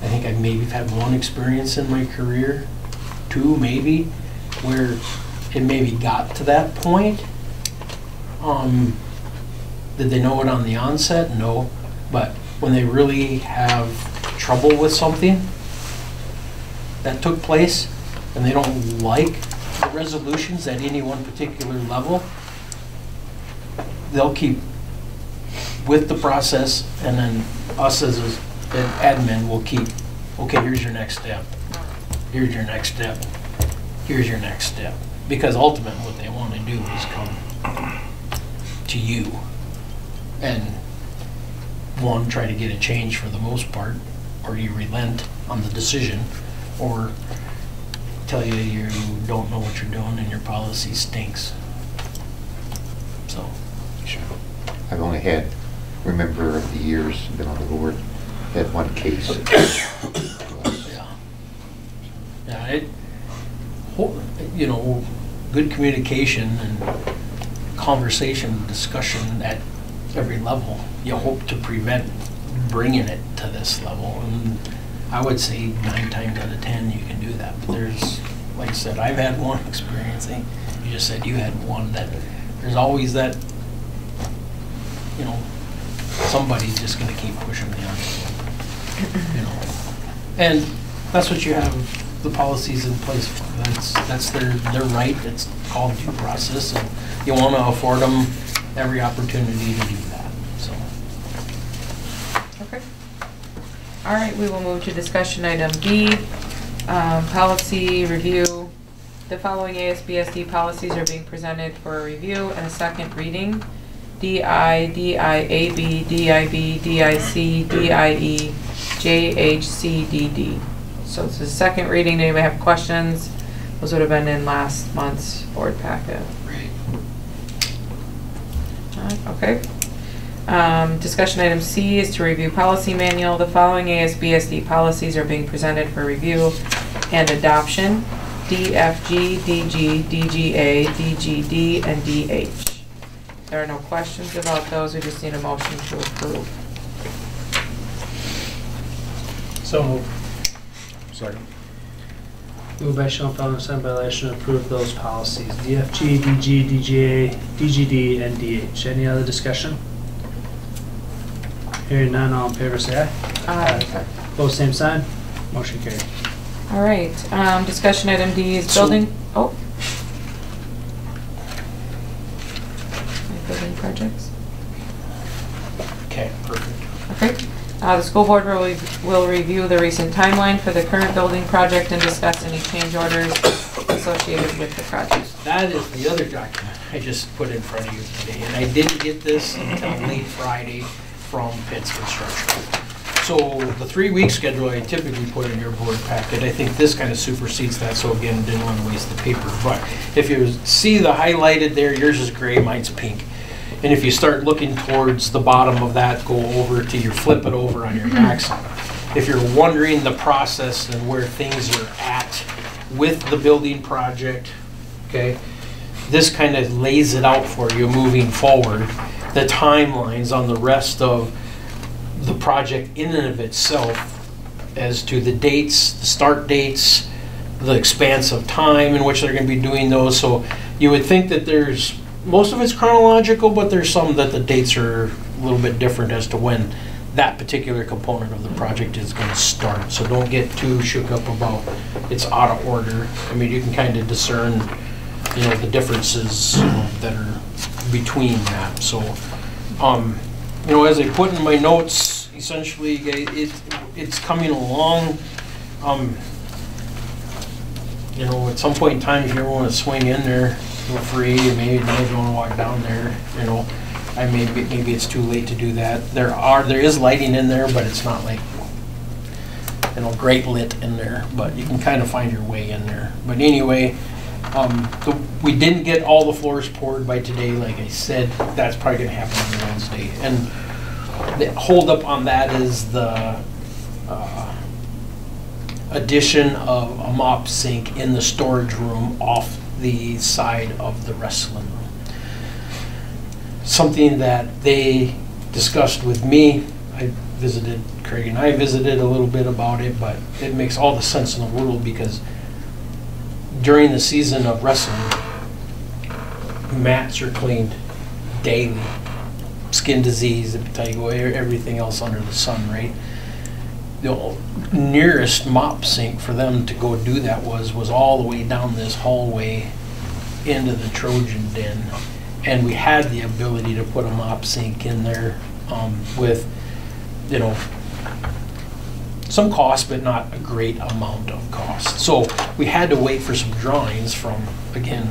I think I maybe had one experience in my career, two maybe, where it maybe got to that point. Did they know it on the onset? No. But when they really have trouble with something that took place, and they don't like the resolutions at any one particular level, they'll keep with the process, and then us as an admin will keep, okay, here's your next step, here's your next step, here's your next step. Because ultimately what they want to do is come to you and, one, try to get a change for the most part, or you relent on the decision, or tell you you don't know what you're doing and your policy stinks. So. Sure. I've only remember of the years, been on the board, had one case. Yeah. Yeah, you know, good communication and conversation, discussion at every level, you hope to prevent bringing it to this level. And I would say 9 times out of 10 you can do that. But there's, like I said, I've had one experience. You just said you had one, that there's always that, you know, somebody's just going to keep pushing the envelope, you know. And that's what you have the policies in place for. That's their right. It's called due process, and you want to afford them every opportunity to do that. So. Okay. All right, we will move to discussion item B, policy review. The following ASBSD policies are being presented for a review and a second reading. DI, DIAB, DIB, DIC, DIE, JHCDD. So it's the second reading. Anybody have questions? Those would have been in last month's board packet. Right. Okay. Discussion item C is to review policy manual. The following ASBSD policies are being presented for review and adoption. DFG, DG, DGA, DGD, and DH. There are no questions about those. We just need a motion to approve. So moved. Second. Moved by Schoenfeld and seconded by Leishman to approve those policies. DFG, DG, DGA, DGD, and DH. Any other discussion? Hearing none, all in favor say aye. Opposed, same sign. Motion carried. All right, discussion item D is building, building projects. Okay, perfect. Okay. The school board will review the recent timeline for the current building project and discuss any change orders associated with the project. That is the other document I just put in front of you today, and I didn't get this until late Friday from Pitts Construction. So the 3-week schedule I typically put in your board packet, I think this kind of supersedes that, so again, didn't want to waste the paper. But if you see the highlighted there, yours is gray, mine's pink. And if you start looking towards the bottom of that, go over to your, flip it over on your backside. If you're wondering the process and where things are at with the building project, okay, this kind of lays it out for you moving forward. The timelines on the rest of the project in and of itself as to the dates, the start dates, the expanse of time in which they're going to be doing those. So you would think that there's, most of it's chronological, but there's some that the dates are a little bit different as to when that particular component of the project is going to start. So don't get too shook up about it's out of order. I mean, you can kind of discern, you know, the differences that are between that. So, you know, as I put in my notes, essentially, it's coming along. You know, at some point in time, if you ever want to swing in there, feel free. Maybe if you want to walk down there, you know, maybe it's too late to do that. There is lighting in there, but it's not like, you know, great lit in there. But you can kind of find your way in there. But anyway, we didn't get all the floors poured by today. Like I said, that's probably going to happen on Wednesday. And the hold up on that is the addition of a mop sink in the storage room off the side of the wrestling room. Something that they discussed with me. Craig and I visited a little bit about it, but it makes all the sense in the world because during the season of wrestling, mats are cleaned daily. Skin disease, vitiligo, everything else under the sun, right? The nearest mop sink for them to go do that was all the way down this hallway into the Trojan den. And we had the ability to put a mop sink in there with, you know, some cost, but not a great amount of cost. So we had to wait for some drawings from, again,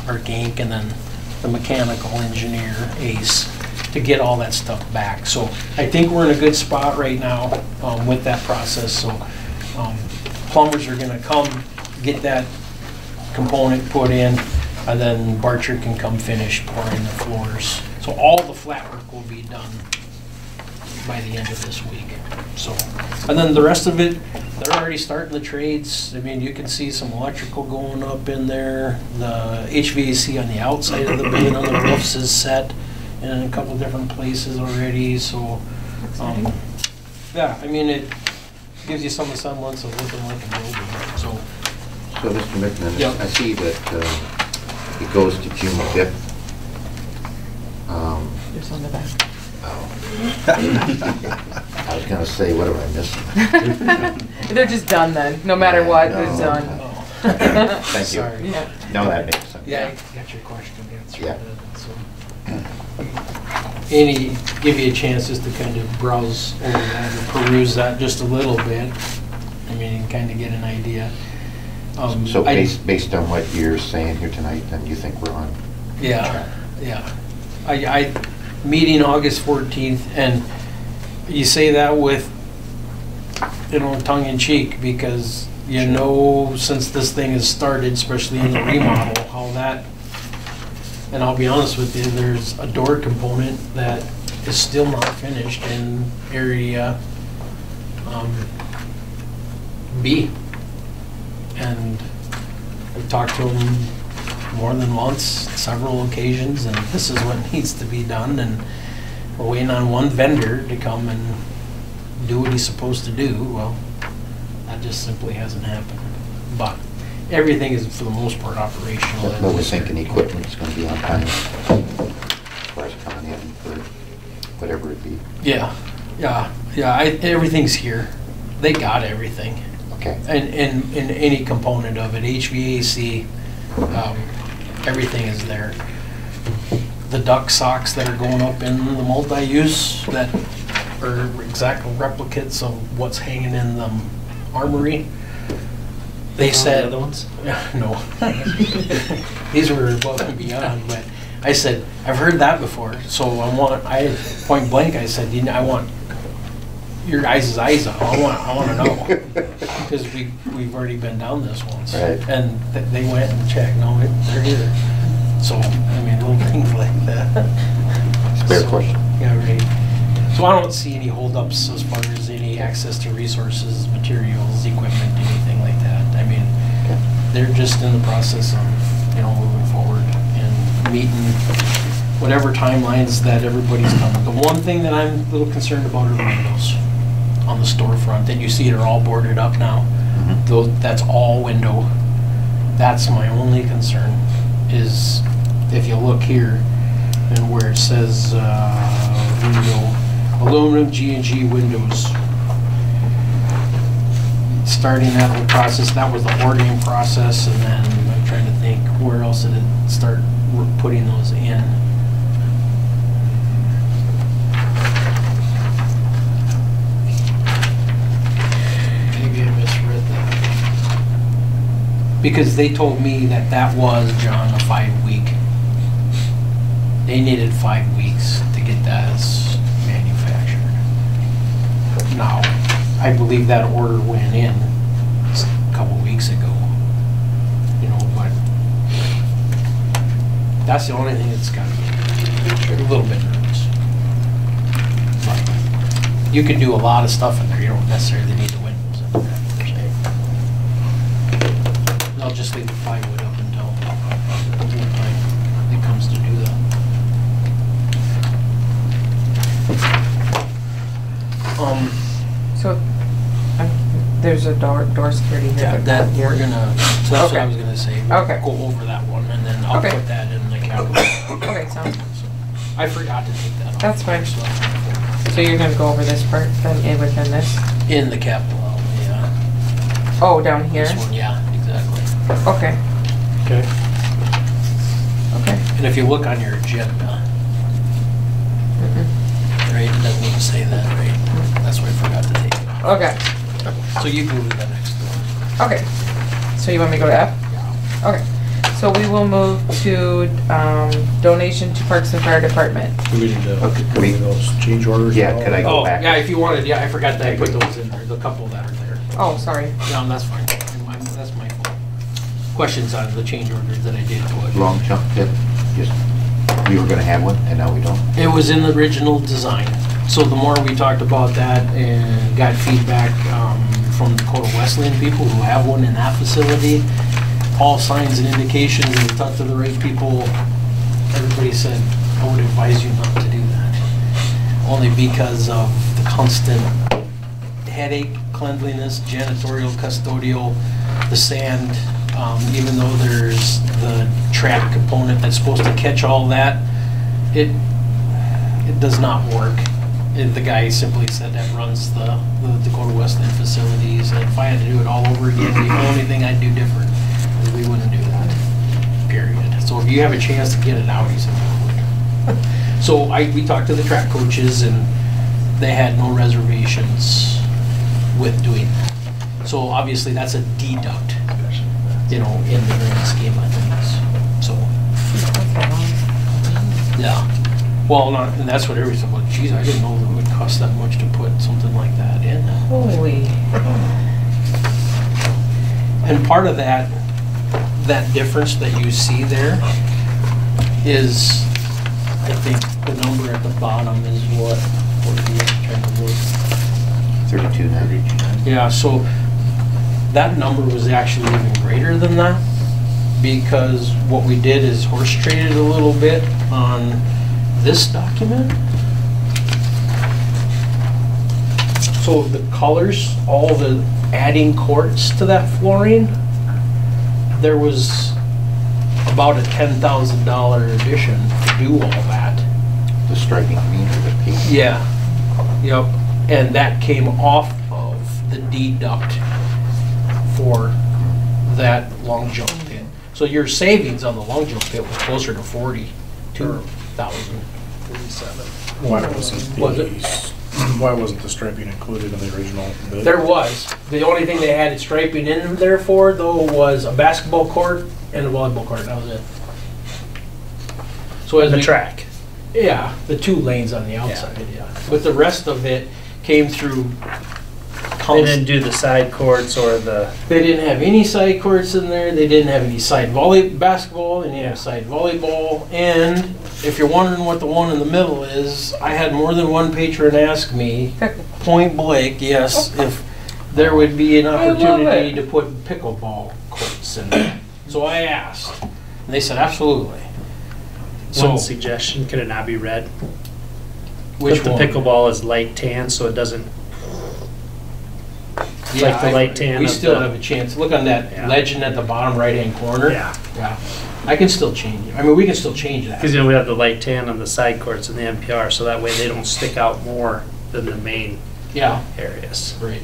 our Gank and then the mechanical engineer, Ace, to get all that stuff back. So I think we're in a good spot right now with that process. So plumbers are gonna come get that component put in, and then Barcher can come finish pouring the floors. So all the flat work will be done by the end of this week. So, and then the rest of it, they're already starting the trades. I mean, you can see some electrical going up in there. The HVAC on the outside of the building on the roofs is set in a couple different places already. So, yeah, I mean, it gives you some semblance of looking like a building. So Mr. Mickman, Yep. I see that it goes to June 5th. It's on the back. Oh. I was gonna say, what am I missing? They're just done then, no matter what, it's No. done. Thank you. Sorry. Yeah. No, that makes sense. Yeah, I got your question answered. Yeah. Any, give you a chance just to kind of browse over that or peruse that just a little bit. I mean, you can kind of get an idea. So I- based on what you're saying here tonight, then you think we're on? Yeah, yeah. I meeting August 14th, and you say that with, you know, tongue in cheek, because you know, since this thing has started, especially in the remodel, how that, and I'll be honest with you, there's a door component that is still not finished in area B. And I've talked to him more than once, several occasions, and this is what needs to be done, and we're waiting on one vendor to come and do what he's supposed to do. Well, that just simply hasn't happened. But everything is, for the most part, operational. But we're thinking equipment's gonna be on time as far as coming in for whatever it be. Yeah, everything's here. They got everything. Okay. And in any component of it, HVAC, everything is there. The duct socks that are going up in the multi-use that are exact replicates of what's hanging in the armory. They said, the other ones? no, these were above and beyond. But I said, I've heard that before. So I point blank, I said, I want your guys' eyes on. I want to know, because we've already been down this once, Right. and they went and checked. No, they're here. So I mean, little things like that. Fair So, question. Yeah, right. So I don't see any holdups as far as any access to resources, materials, equipment, anything like that. I mean, Okay. they're just in the process of, moving forward and meeting whatever timelines that everybody's coming. The one thing that I'm a little concerned about are the windows on the storefront, and you see they're all boarded up now. Mhm. That's all window. That's my only concern, is if you look here and where it says window, aluminum G&G windows. Starting that whole process, that was the ordering process, and then I'm trying to think, where else did it start putting those in? Maybe I misread that. Because they told me that that was, John, a 5-week. They needed 5 weeks to get that manufactured. Now, I believe that order went in a couple weeks ago. But that's the only thing that's got me a little bit nervous. But you can do a lot of stuff in there. You don't necessarily need the windows in there, per se. I'll just leave the plywood up until the time it comes to do that. So, there's a door security here. Yeah, but that, not here. we're gonna, so that's what I Okay. was gonna say. We'll Okay. go over that one, and then I'll Okay. put that in the capital. Okay, sounds, So, I forgot to take that off. That's fine. So, so you're gonna go over this part then within this? in the capital, yeah. Oh, down here? This one, yeah, exactly. Okay, Okay. okay. And if you look on your agenda, Mm-mm. right, it doesn't even say that, right? That's why I forgot to take it off. Okay, So you can move that next one. okay. So you want me to go to F? Okay. So we will move to donation to Parks and Fire Department. Do we need to Okay, go we- over those change orders? Yeah, and all? could I go Oh, back? yeah, if you wanted, yeah, I forgot that I put those in there, the couple that are there. Oh, sorry. No, that's fine. That's my fault. Questions on the change orders that I did to it. Long chunk tip, just, we were gonna have one, and now we don't. It was in the original design. So the more we talked about that and got feedback from Dakota Wesleyan people who have one in that facility, all signs and indications, and we talked to the right people, everybody said, I would advise you not to do that. Only because of the constant headache, cleanliness, janitorial, custodial, the sand, even though there's the track component that's supposed to catch all that, it does not work. The guy simply said that runs the Dakota Wesleyan facilities, and if I had to do it all over again, the only thing I'd do different is we wouldn't do that, period. So if you have a chance to get it out, he said, I would. So we talked to the track coaches, and they had no reservations with doing that. So obviously, that's a deduct, in the grand scheme of things, so. Yeah. Well, and that's what everybody said, well, geez, I didn't know it would cost that much to put something like that in. Holy. And part of that difference that you see there is, I think, the number at the bottom is what are you trying to look? 32 now. Yeah, so that number was actually even greater than that, because what we did is horse traded a little bit on this document. So the colors, all the adding quartz to that flooring, there was about a $10,000 addition to do all that. The striping, I mean, or the paint? Yeah, yep, and that came off of the deduct for that long jump pit. So your savings on the long jump pit was closer to 42,000. 47. Why wasn't the striping included in the original bid? There was. The only thing they had striping in there for, though, was a basketball court and a volleyball court. That was it. So as The we- track. Yeah, the 2 lanes on the outside, yeah. But the rest of it came through. They didn't do the side courts or the, They didn't have any side courts in there. They didn't have any side basketball. They didn't have side volleyball, and if you're wondering what the one in the middle is, I had more than one patron ask me, point blank, yes, if there would be an I love opportunity it. to put pickleball courts in there. So I asked, and they said absolutely. So, One suggestion, could it not be red? which Put the one? pickleball as light tan so it doesn't, Yeah, like the light tan We of still the- have a chance. Look on that Yeah. legend at the bottom right-hand corner. yeah. Yeah. I can still change it. I mean, we can still change that. Because we have the light tan on the side courts in the NPR, so that way they don't stick out more than the main Yeah, areas. right.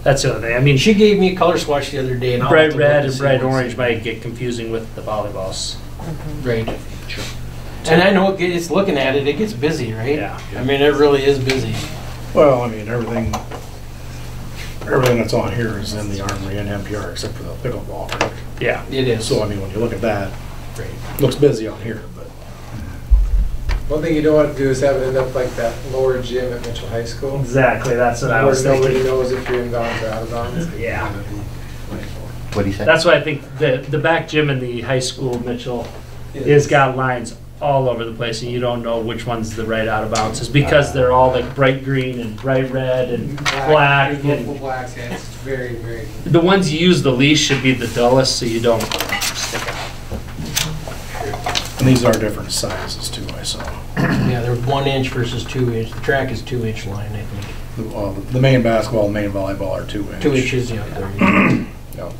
That's the other thing. I mean, She gave me a color swatch the other day, and I'll have bright to look red to and see bright what's- orange might get confusing with the volleyballs. Right. And I know it's looking at it, it gets busy, right? Yeah. I mean, it really is busy. Well, I mean, everything that's on here is in the Armory and NPR except for the pickleball. Correct? Yeah. It is. So, I mean, when you look at that, Right. it looks busy on here, but One thing you don't want to do is have it end up like that lower gym at Mitchell High School. Exactly, that's what I Where was nobody thinking. knows if you're in bounds or out of bounds. Yeah. What do you say? That's why I think the back gym in the high school, Mitchell, is got lines all over the place, and you don't know which one's the right out of bounds. It's because they're all like bright green and bright red and black. There's multiple And blacks, yeah, it's very, very. the ones you use the least should be the dullest, so you don't stick out. and these are different sizes too, I saw. Yeah, they're 1 inch versus 2 inch. The track is 2 inch line, I think. The main basketball and main volleyball are 2 inch. 2 inches, yeah. There you go. Yeah.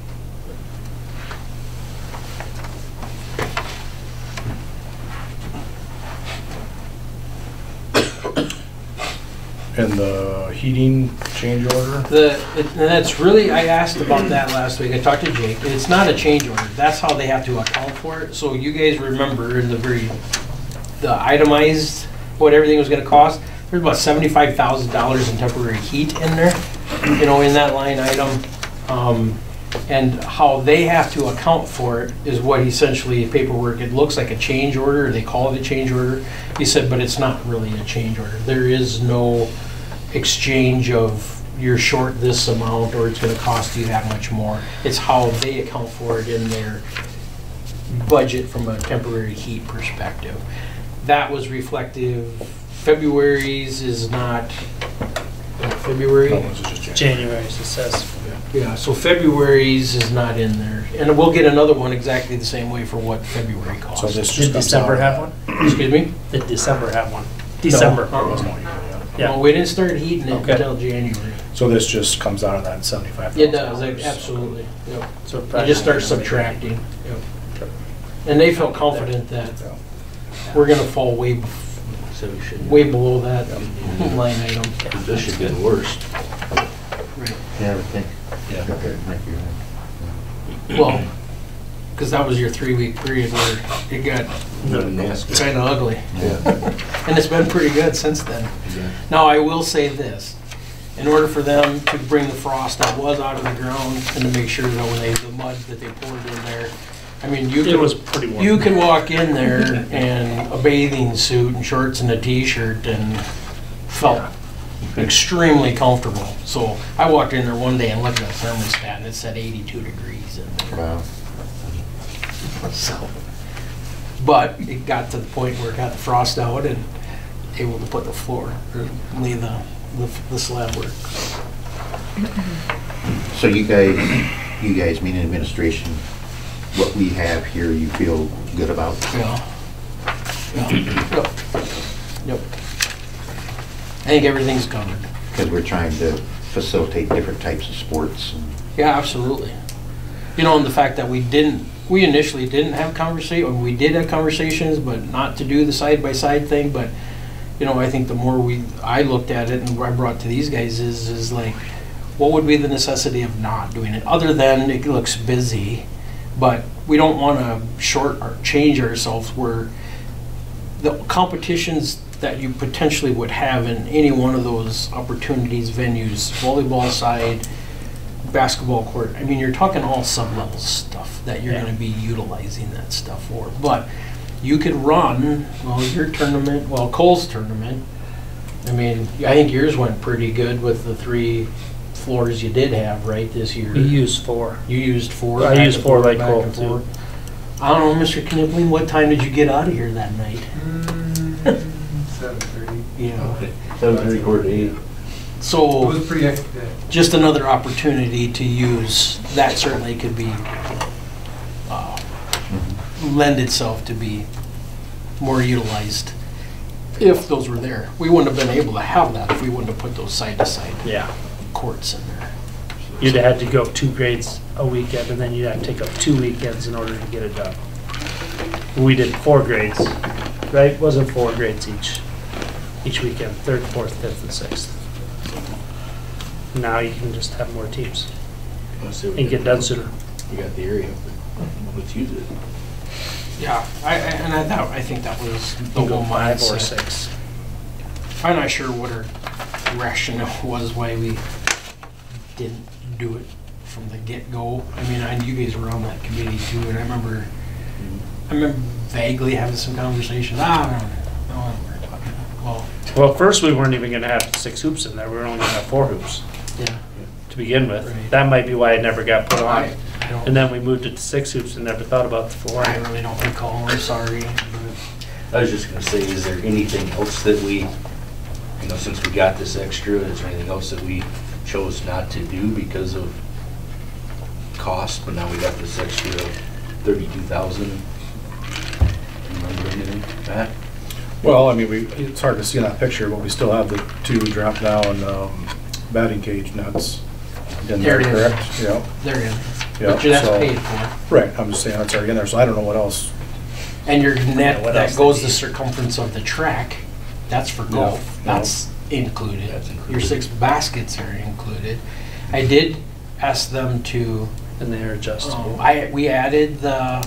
And the heating change order? And that's really, I asked about that last week. I talked to Jake. It's not a change order. That's how they have to account for it. So you guys remember in the itemized, what everything was gonna cost? There's about $75,000 in temporary heat in there, in that line item. And how they have to account for it is what essentially paperwork, it looks like a change order, they call it a change order. He said, but it's not really a change order. There is no exchange of you're short this amount or it's gonna cost you that much more. It's how they account for it in their budget from a temporary heat perspective. That was reflective, February's is not, February? No, this is just January. January, it says. Yeah, so February's is not in there. And we'll get another one exactly the same way for what February So costs. this just Did comes December out have of one? Excuse me? Did December have one? December. No. Wasn't one, yeah. Yeah. Well, we didn't start heating it Okay. until January. So this just comes out of that $75,000? It does, absolutely. Yep. So You just start subtracting. Yep. And they felt confident that we're gonna fall way below that line item. This should get worse. Yeah, I would think. Yeah. Okay, thank you. Well, because that was your 3-week period where it got Nasty. kind of ugly. Yeah. And it's been pretty good since then. Yeah. Now, I will say this, in order for them to bring the frost that was out of the ground and to make sure that when the mud that they poured in there, I mean, It was pretty warm. you can walk in there in a bathing suit and shorts and a t-shirt and felt extremely comfortable. So I walked in there one day and looked at the thermostat and it said 82 degrees in there. Wow. So, but it got to the point where it got the frost out and able to put the floor, or lay the slab work. So you guys, meaning administration, what we have here, you feel good about? Yeah. Yep. Yep. I think everything's covered. Because we're trying to facilitate different types of sports. And Yeah, absolutely. And the fact that we initially didn't have we did have conversations, but not to do the side-by-side thing, but, I think the more I looked at it and what I brought to these guys is like, what would be the necessity of not doing it, other than it looks busy, but we don't want to change ourselves where the competitions that you potentially would have in any one of those opportunities, venues, volleyball side, basketball court, I mean, you're talking all sub-level stuff that you're going to be utilizing that stuff for. But you could run, your tournament, Cole's tournament, I mean, I think yours went pretty good with the 3 floors you did have, right, this year? We used 4. You used 4? I used 4 like back Cole, and too. forth. I don't know, Mr. Knipling, what time did you get out of here that night? 7:30. Yeah. 7:30 quarter to 8. It So, was pretty hectic day. just another opportunity to use, that certainly could be, lend itself to be more utilized if those were there. We wouldn't have been able to have that if we wouldn't have put those side-to-side Yeah. courts in there. You'd have had to go 2 grades a weekend, and then you'd have to take up 2 weekends in order to get it done. We did 4 grades, right? Wasn't 4 grades each weekend, 3rd, 4th, 5th, and 6th. Now you can just have more teams and get done sooner. You got the area, let's use it. Yeah, I think that was the You can go whole 5 or mindset. 6. I'm not sure what our rationale was, why we didn't do it from the get-go. I mean, you guys were on that committee too, and I remember vaguely having some conversations. Well, first we weren't even gonna have 6 hoops in there, we were only gonna have 4 hoops Yeah. to begin with. Right. That might be why it never got put on. I And don't, then we moved it to 6 hoops and never thought about the I flooring. really don't recall, I'm sorry. I was just gonna say, is there anything else that we, since we got this extra, is there anything else that we chose not to do because of cost, but now we got this extra 32,000? Remember anything, Matt? Well, I mean, it's hard to see in that picture, but we still have the 2 drop-down batting cage nuts in there, There it is. correct? Yeah. They're in, Yeah, but that's so- paid for. Right, I'm just saying that's already in there, so I don't know what else. And your net, what else that goes they the need. circumference of the track, that's for Yeah, golf, yeah. that's included. That's included. Your 6 baskets are included. I did ask them to, And they're adjustable. we added the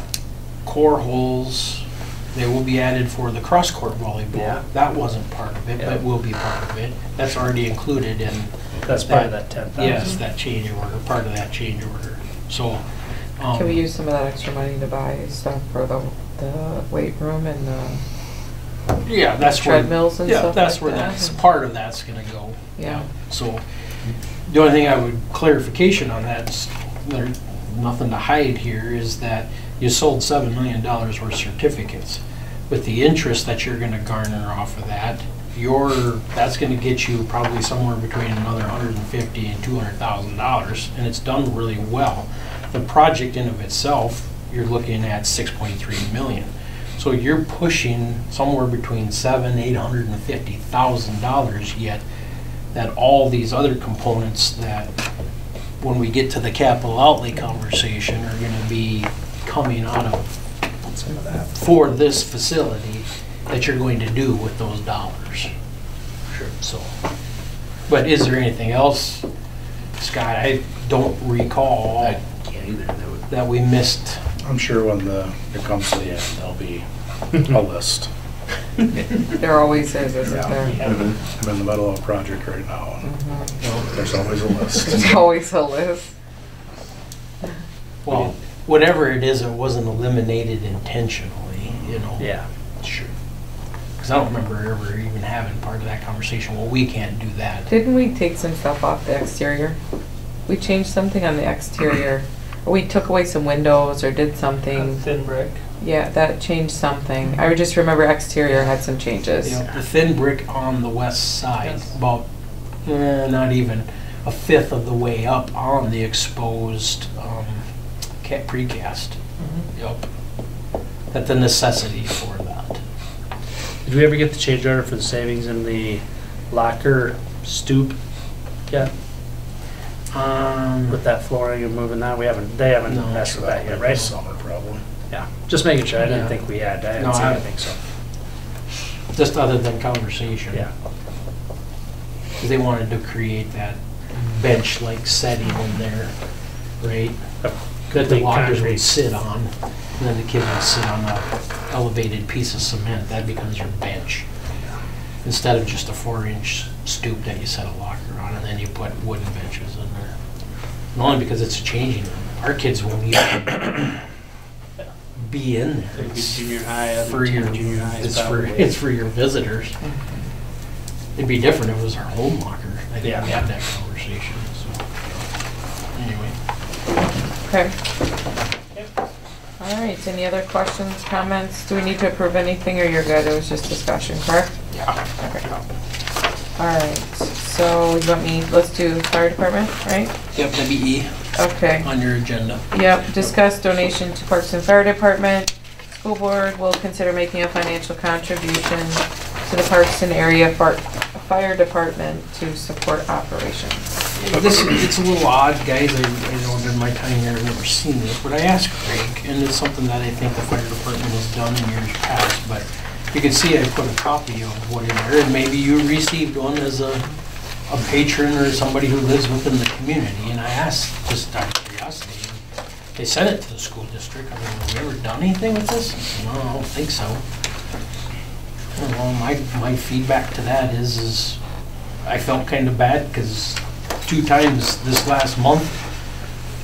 core holes, they will be added for the cross-court volleyball. Yeah. That wasn't part of it, Yeah. but will be part of it. That's already included in, That's part of that 10,000. yes, that change order, part of that change order. So, Can we use some of that extra money to buy stuff for the weight room and the yeah, that's where. treadmills and Yeah, stuff that's like where that? that's, part of that's gonna go. Yeah. So, the only thing I would, clarification on that, there's nothing to hide here, is that you sold $7 million worth of certificates. With the interest that you're gonna garner off of that, that's gonna get you probably somewhere between another $150,000 and $200,000, and it's done really well. The project in of itself, you're looking at $6.3 million. So you're pushing somewhere between $700,000 and $850,000, yet that all these other components that, when we get to the capital outlay conversation, are gonna be coming out of Some of that. for this facility that you're going to do with those dollars. Sure. So, but is there anything else, Scott? I don't recall I can't either, that we missed. I'm sure when it comes to the end, there'll be a list. There always is, isn't Yeah. there? I'm in the middle of a project right now, and Mhm. there's always a list. There's always a list. Well, whatever it is, it wasn't eliminated intentionally, Yeah. Sure. Because I don't remember ever even having part of that conversation. Well, we can't do that. Didn't we take some stuff off the exterior? We changed something on the exterior. Or we took away some windows or did something. Thin brick. Yeah, that changed something. I just remember exterior had some changes. The thin brick on the west side, about not even a fifth of the way up on the exposed precast. Yep. That's the necessity for that. Did we ever get the change order for the savings in the locker stoop yet? With that flooring and moving that? They haven't No. messed with that yet, right? Summer, probably. Yeah, just making sure. I didn't Yeah. think we had. I No, didn't see I- anything, so. Just other than conversation. Yeah. Because they wanted to create that bench-like setting in there, right? That the lockers would sit on, and then the kid would sit on a elevated piece of cement. That becomes your bench. Instead of just a 4-inch stoop that you set a locker on, and then you put wooden benches in there. And only because it's a changing room. Our kids won't even be in there. It'd be It's junior high, for your, junior high. it's for your visitors. It'd be different if it was our home locker. I think Yeah. we had that conversation, so. Anyway. Okay. All right, any other questions, comments? Do we need to approve anything or you're good? It was just discussion, correct? Yeah. Okay. All right, so you want me, let's do fire department, right? Yep, that'd be E Okay. on your agenda. Yep, discuss donation to Parks and Fire Department. School board will consider making a financial contribution to the Parks and Area Fire Department to support operations. It's a little odd, guys. I know during my time here, I've never seen this, but I asked Craig, and it's something that I think the fire department has done in years past, but you can see I put a copy of what in there, and maybe you received one as a patron or somebody who lives within the community, and I asked, just out of curiosity, they sent it to the school district. I mean, have we ever done anything with this? I said, no, I don't think so. Well, my feedback to that is I felt kind of bad because 2 times this last month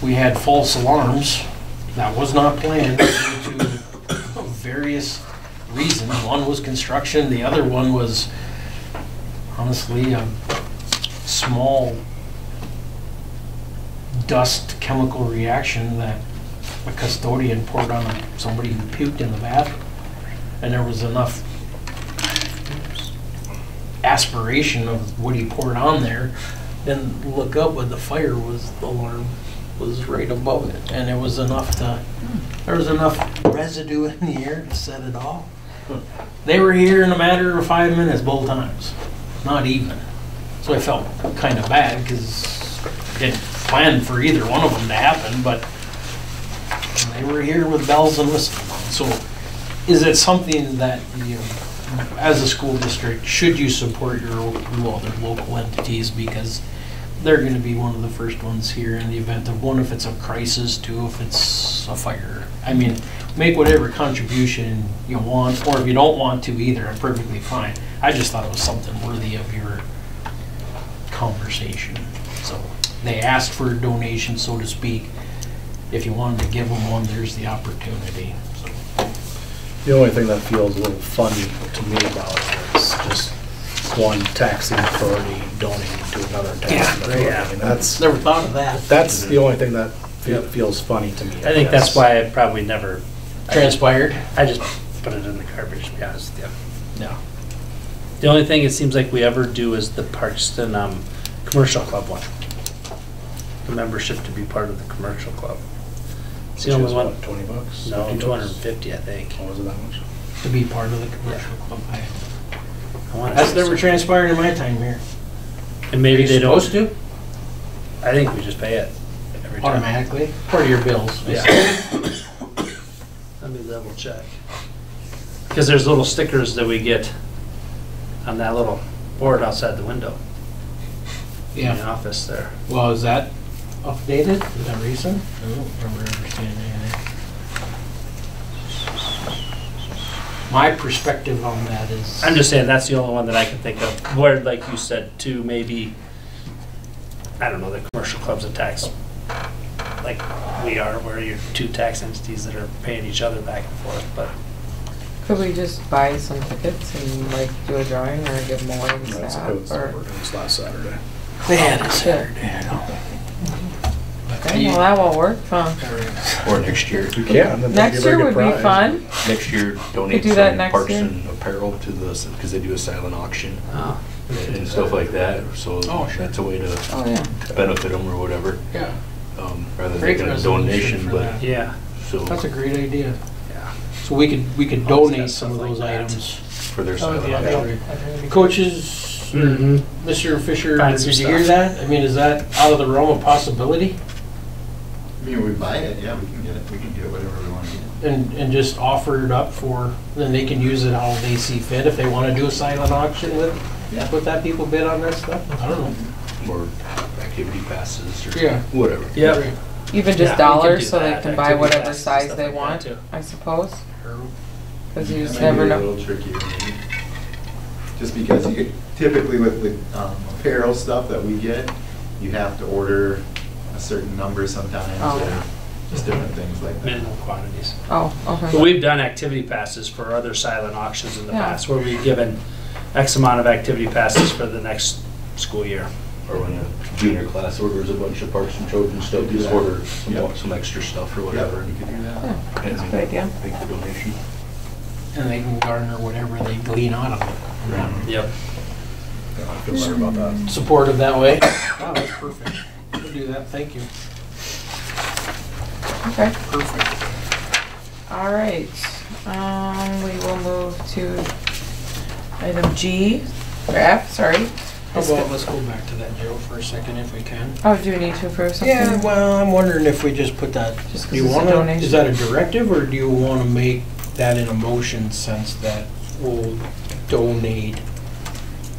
we had false alarms. That was not planned due to various reasons. One was construction, the other one was honestly a small dust chemical reaction that a custodian poured on somebody who puked in the bathroom. And there was enough aspiration of what he poured on there, and look up when the fire was, the alarm was right above it, and it was enough to, there was enough residue in the air to set it off. They were here in a matter of 5 minutes both times, not even. So I felt kind of bad because I didn't plan for either one of them to happen, but they were here with bells and whistles. So is it something that you, as a school district, should you support your other local entities, because they're going to be one of the first ones here in the event of, one, if it's a crisis, two, if it's a fire. I mean, make whatever contribution you want, or if you don't want to either, I'm perfectly fine. I just thought it was something worthy of your conversation. So they asked for a donation, so to speak. If you wanted to give them one, there's the opportunity. So. The only thing that feels a little funny to me about it is just one taxing authority donating to another taxing authority. Yeah. And that's, Never thought of that. that's the only thing that feels funny to me. I think that's why I probably never Transpired. I just put it in the garbage, to be honest with you. No. The only thing it seems like we ever do is the Parkston Commercial Club one. The membership to be part of the commercial club. It's the only one. What, $20? No, $50? 250, I think. Oh, was it that much? To be part of the commercial club. I wanna That's say never so. transpired in my time here. And maybe Are they you don't. supposed to? I think we just pay it every time. Automatically? Part of your bills. Yeah. Let me double check. Because there's little stickers that we get on that little board outside the window in the Yeah. office there. Well, is that updated? Is that recent? I don't remember understanding anything. My perspective on that is. I'm just saying that's the only one that I can think of where, like you said, to maybe, I don't know, the commercial clubs that tax like we are, where you're 2 tax entities that are paying each other back and forth, but Could we just buy some tickets and like do a drawing or give them away to That's staff? how it's Or, working this last Saturday. They had it Saturday, I know. okay, well, that won't work, huh? Or next year. We can. then they'll Next give her a year good would be prize. fun. Next year, donate do that some next parks year. and apparel to the, because they do a silent auction oh, and stuff like that. So Oh, sure. that's a way to Oh, yeah. benefit them or whatever, Yeah. rather than Great making a resolution donation, for but, that. yeah. so, That's a great idea. Yeah. So we could Always donate got some of stuff those like that. items. for their silent yeah, auction. Coaches, Mm-hmm. Mr. Fisher, Find did some you hear stuff. that? I mean, is that out of the realm of possibility? I mean, we buy it, yeah, we can get it, we can get whatever we want to get. And just offer it up for, then they can use it how they see fit. If they want to do a silent auction with that people bid on that stuff, I don't know. Or activity passes or Yeah. whatever. Yep. Even Yeah, we just can dollars do so they that, can buy activity whatever passes, size stuff they like that, want, too. I suppose. Because you just That might never be a know. little trickier, maybe. Just because you get, typically with the apparel stuff that we get, you have to order a certain number sometimes, Oh. or just different things like that. Minimum quantities. Oh, But okay. we've done activity passes for other silent auctions in the Yeah. past, where we've given X amount of activity passes for the next school year. Or when junior class orders a bunch of Parks and Trojan stuff, just order some extra stuff or whatever. You could do that. Yeah, that's a good idea. Make the donation. And they can garner whatever they glean out of it. Yep. I feel better about that. Supportive that way. Wow, that's perfect. We'll do that, thank you. Okay. Perfect. All right, we will move to item G, or F, sorry. How about, let's go back to that, Joe, for a second if we can. Oh, do we need to approve something? Yeah, well, I'm wondering if we just put that, Just 'cause do you it's a want to, donation. is that a directive, or do you want to make that in a motion sense that we'll donate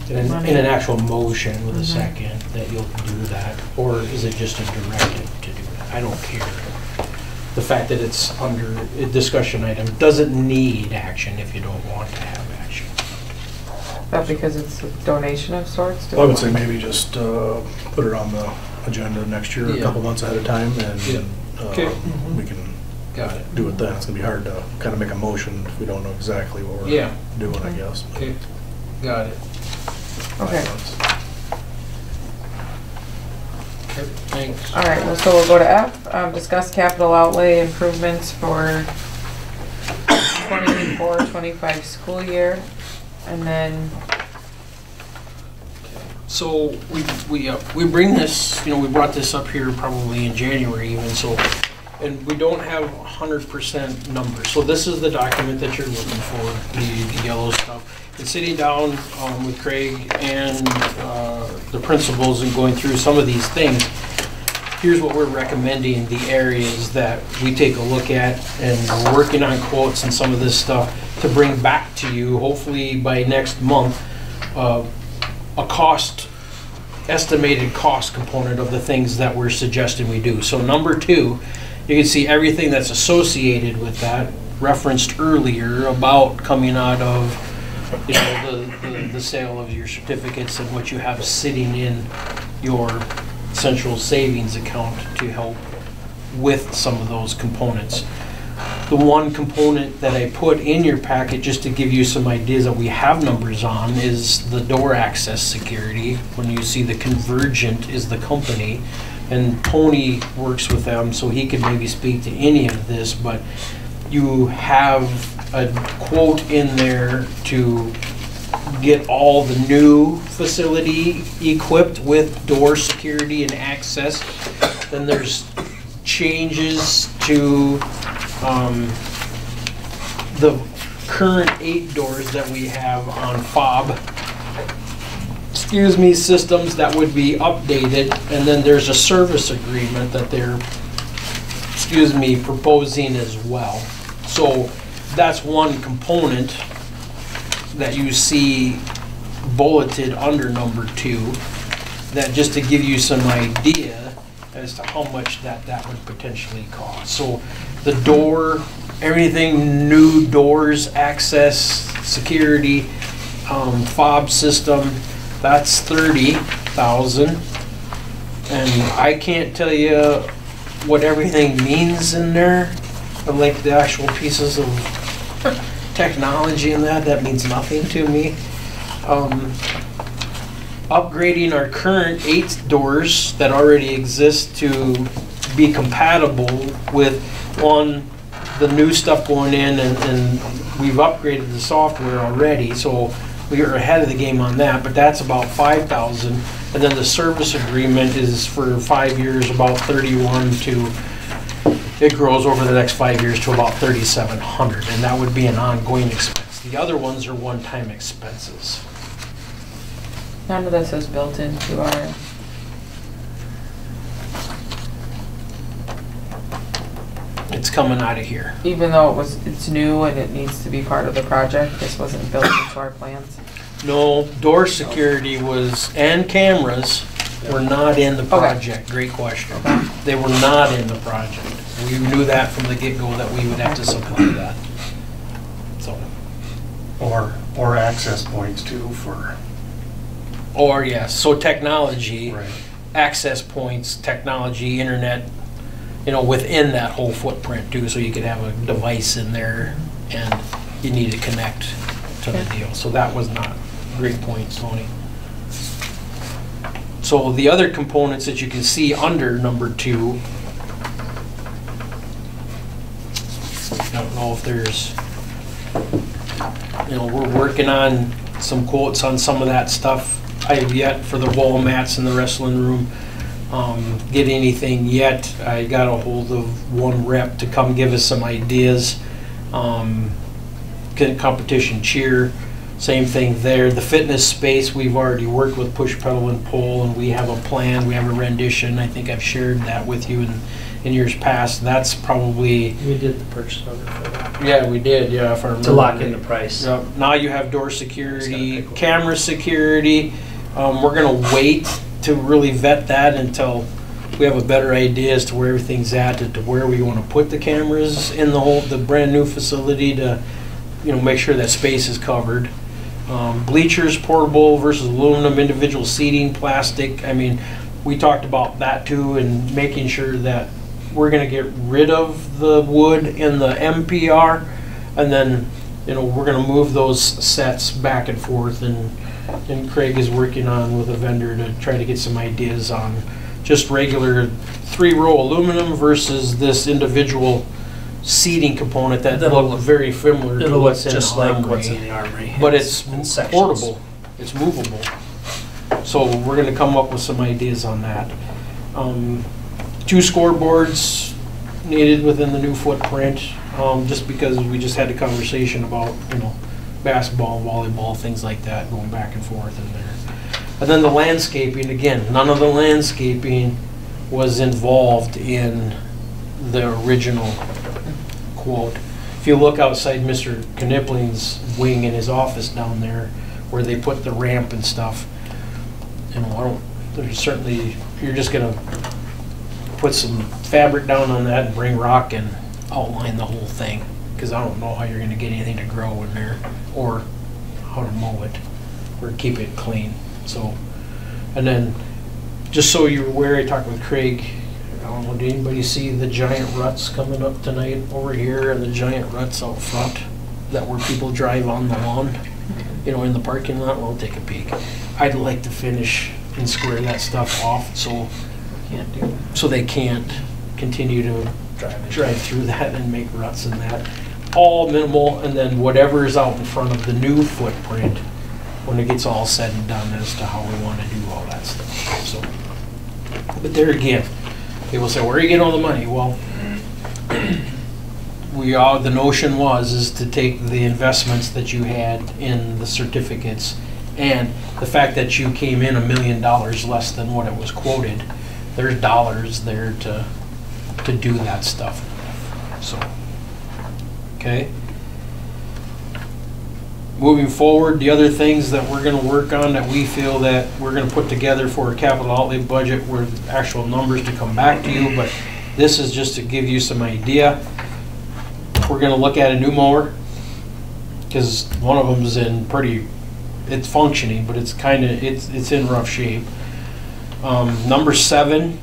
in an actual motion with a second, that you'll do that? Or is it just a directive to do that? I don't care. The fact that it's under a discussion item doesn't need action if you don't want to have action. Is that because it's a donation of sorts? Do I we would say want- maybe just put it on the agenda next year, a Yeah. couple months ahead of time, and Okay. we can Got it. do it then. It's gonna be hard to kind of make a motion if we don't know exactly what we're Yeah. doing, I guess. Okay, got it. Okay, Okay, thanks. all right, well, so we'll go to F, discuss capital outlay improvements for 24-25 school year, and then, So we bring this, we brought this up here probably in January even, so, and we don't have 100% numbers. So this is the document that you're looking for, the yellow stuff. And sitting down with Craig and the principals and going through some of these things, here's what we're recommending, the areas that we take a look at, and we're working on quotes and some of this stuff to bring back to you, hopefully by next month, a estimated cost component of the things that we're suggesting we do. So number 2, you can see everything that's associated with that, referenced earlier about coming out of the sale of your certificates and what you have sitting in your central savings account to help with some of those components. The one component that I put in your packet, just to give you some ideas that we have numbers on, is the door access security. When you see the Convergent is the company, and Tony works with them, so he could maybe speak to any of this, but you have a quote in there to get all the new facility equipped with door security and access. Then there's changes to the current 8 doors that we have on fob systems that would be updated, and then there's a service agreement that they're proposing as well. So that's one component that you see bulleted under number 2, that just to give you some idea as to how much that would potentially cost. So the door, everything new doors, access, security, fob system, that's $30,000. And I can't tell you what everything means in there, but like the actual pieces of technology in that means nothing to me. Upgrading our current 8 doors that already exist to be compatible with the new stuff going in, and we've upgraded the software already, so we are ahead of the game on that, but that's about $5,000. And then the service agreement is for 5 years, about 31 to, it grows over the next 5 years to about 3,700, and that would be an ongoing expense. The other ones are one-time expenses. none of this is built into our, It's coming out of here. even though it's new and it needs to be part of the project, this wasn't built into our plans. No, door security and cameras were not in the project. Great question. They were not in the project. We knew that from the get-go that we would have to supply that. So, Or access points too for. or yes, so technology, Right. access points, technology, internet, within that whole footprint too, so you could have a device in there and you need to connect to the deal. So that was not, great point, Tony. So So the other components that you can see under number 2, I don't know if there's, we're working on some quotes on some of that stuff. I have yet for the wall mats in the wrestling room get anything yet. I got a hold of one rep to come give us some ideas. Competition cheer, same thing there. The fitness space, we've already worked with Push Pedal and Pole, and we have a plan, we have a rendition. I think I've shared that with you in years past. That's probably... We did the purchase order for that. Yeah, we did, yeah. If I remember. To lock in the price. Yep. Now you have door security, camera security. We're gonna wait to really vet that until we have a better idea as to where everything's at, to where we want to put the cameras in the brand new facility to, make sure that space is covered. Bleachers, portable versus aluminum, individual seating, plastic. I mean, we talked about that too, and making sure that we're going to get rid of the wood in the MPR, and then, we're going to move those sets back and forth, and Craig is working on with a vendor to try to get some ideas on just regular 3-row aluminum versus this individual seating component that look very similar to what's in just the like Armory. what's in the Armory. But it's in sections. portable, it's movable. So we're gonna come up with some ideas on that. 2 scoreboards needed within the new footprint, just because we just had a conversation about, basketball, volleyball, things like that, going back and forth in there. And then the landscaping, again, none of the landscaping was involved in the original quote. If you look outside Mr. Knipling's wing in his office down there, where they put the ramp and stuff, there's certainly, you're just gonna put some fabric down on that and bring rock and outline the whole thing, because I don't know how you're gonna get anything to grow in there, or how to mow it, or keep it clean. So, and then, just so you're aware, I talked with Craig. I don't know, did anybody see the giant ruts coming up tonight over here, and the giant ruts out front that where people drive on the lawn, in the parking lot? We'll take a peek. I'd like to finish and square that stuff off so they can't continue to drive through that and make ruts in that. All minimal, and then whatever is out in front of the new footprint, when it gets all said and done, as to how we want to do all that stuff. So, but there again, people say, where are you getting all the money? Well, the notion is to take the investments that you had in the certificates and the fact that you came in $1 million less than what it was quoted. There's dollars there to do that stuff. So, okay. Moving forward, the other things that we're going to work on that we feel that we're going to put together for a capital outlay budget with actual numbers to come back to you, but this is just to give you some idea. We're going to look at a new mower, because one of them is in it's functioning, but it's in rough shape. Number 7,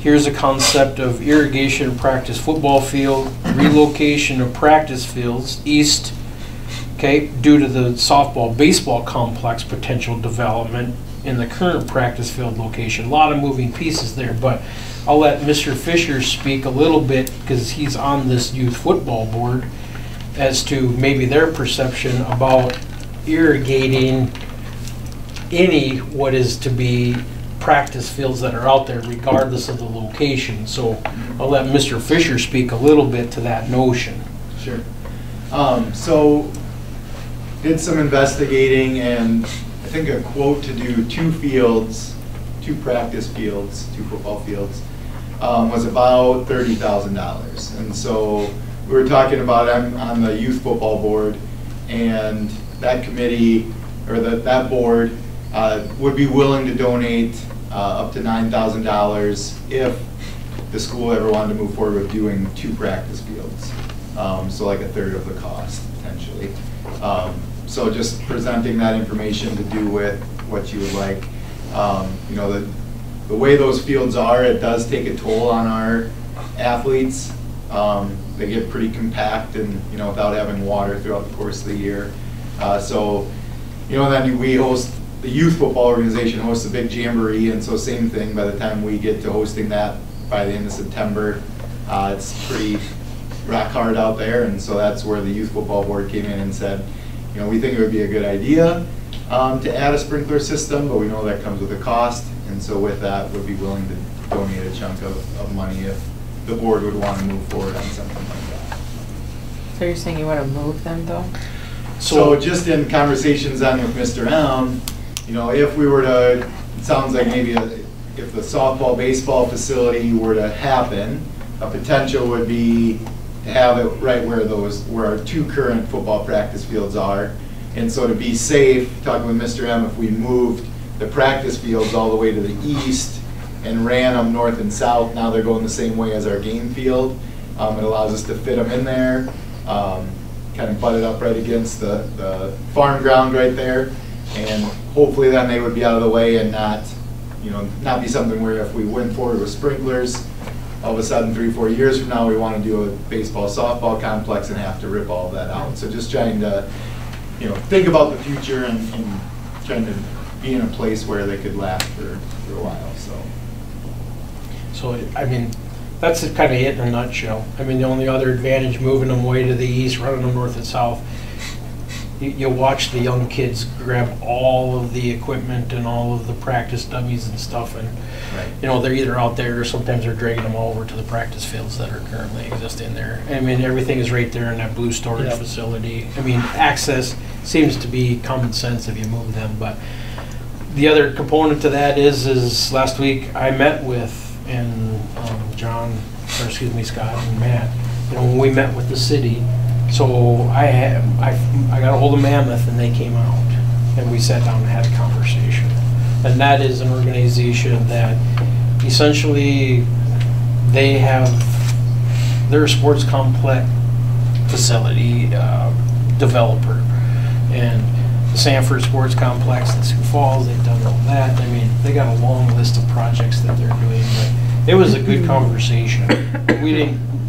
here's a concept of irrigation practice football field, relocation of practice fields east, due to the softball baseball complex potential development in the current practice field location. A lot of moving pieces there, but I'll let Mr. Fisher speak a little bit, because he's on this youth football board, as to maybe their perception about irrigating what is to be practice fields that are out there, regardless of the location. So I'll let Mr. Fisher speak a little bit to that notion. Sure. So did some investigating, and I think a quote to do 2 practice fields, 2 football fields, was about $30,000. And so we were talking about, I'm on the youth football board, and that committee, or that board, would be willing to donate up to $9,000 if the school ever wanted to move forward with doing 2 practice fields. So like a third of the cost, potentially. So just presenting that information to do with what you would like. The way those fields are, it does take a toll on our athletes. They get pretty compact, and without having water throughout the course of the year. Then we host the youth football organization hosts a big jamboree, and so same thing, by the time we get to hosting that by the end of September, it's pretty rock hard out there, and so that's where the youth football board came in and said, you know, we think it would be a good idea to add a sprinkler system, but we know that comes with a cost, and so with that, would be willing to donate a chunk of money if the board would want to move forward on something like that. So you're saying you want to move them though? So just in conversations on with Mr. Allen, you know, if we were to, it sounds like maybe if the softball, baseball facility were to happen, a potential would be to have it right where our 2 current football practice fields are. And so to be safe, talking with Mr. M, if we moved the practice fields all the way to the east and ran them north and south, now they're going the same way as our game field. It allows us to fit them in there, kind of butted up right against the farm ground right there. And hopefully then they would be out of the way and not, you know, not be something where if we went forward with sprinklers, all of a sudden 3-4 years from now we want to do a baseball softball complex and have to rip all of that out. So just trying to, you know, think about the future and trying to be in a place where they could last for a while. So, I mean, that's kind of it in a nutshell. I mean, the only other advantage moving them way to the east, running them north and south, you watch the young kids grab all of the equipment and all of the practice dummies and stuff, and you know, they're either out there or sometimes they're dragging them all over to the practice fields that are currently existing there. I mean, everything is right there in that blue storage facility. I mean, access seems to be common sense if you move them, but the other component to that is last week I met with Scott and Matt, you know, when we met with the city. So I got a hold of Mammoth and they came out and we sat down and had a conversation. And that is an organization that essentially they're a sports complex facility developer. And the Sanford Sports Complex in Sioux Falls, they've done all that. I mean, they got a long list of projects that they're doing, but it was a good conversation.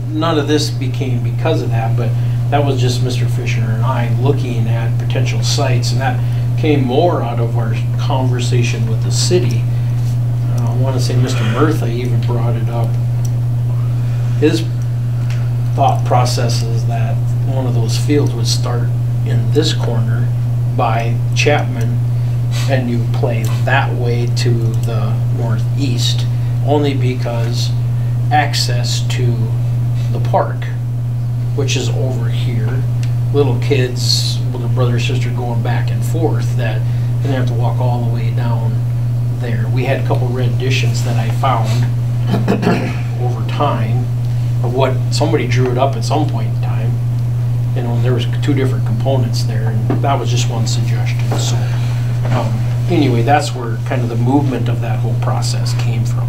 None of this became because of that, but that was just Mr. Fisher and I looking at potential sites, and that came more out of our conversation with the city. I want to say Mr. Murtha even brought it up. His thought process is that one of those fields would start in this corner by Chapman, and you play that way to the northeast, only because access to the park, which is over here, little kids with a brother or sister going back and forth, that they have to walk all the way down there. We had a couple renditions that I found over time of what somebody drew it up at some point in time. You know, and there was 2 different components there, and that was just one suggestion. So anyway, that's where kind of the movement of that whole process came from.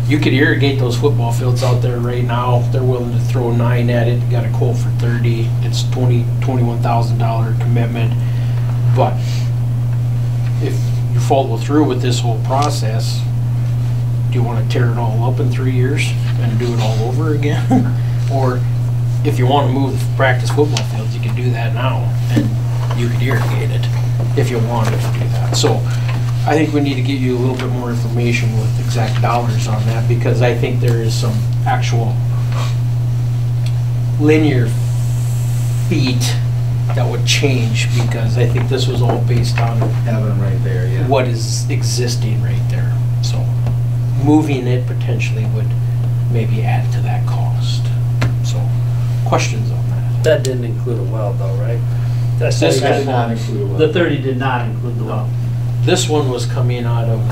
You could irrigate those football fields out there right now. They're willing to throw 9 at it. Got a quote for 30. It's $21,000 commitment. But if you follow through with this whole process, do you want to tear it all up in 3 years and do it all over again? Or if you want to move the practice football fields, you can do that now, and you could irrigate it if you wanted to do that. So I think we need to get you a little bit more information with exact dollars on that, because I think there is some actual linear feet that would change, because I think this was all based on having right there, yeah, what is existing right there. So moving it potentially would maybe add to that cost. So questions on that? That didn't include a well though, right? This did not include a well. The 30 did not include the well. This one was coming out of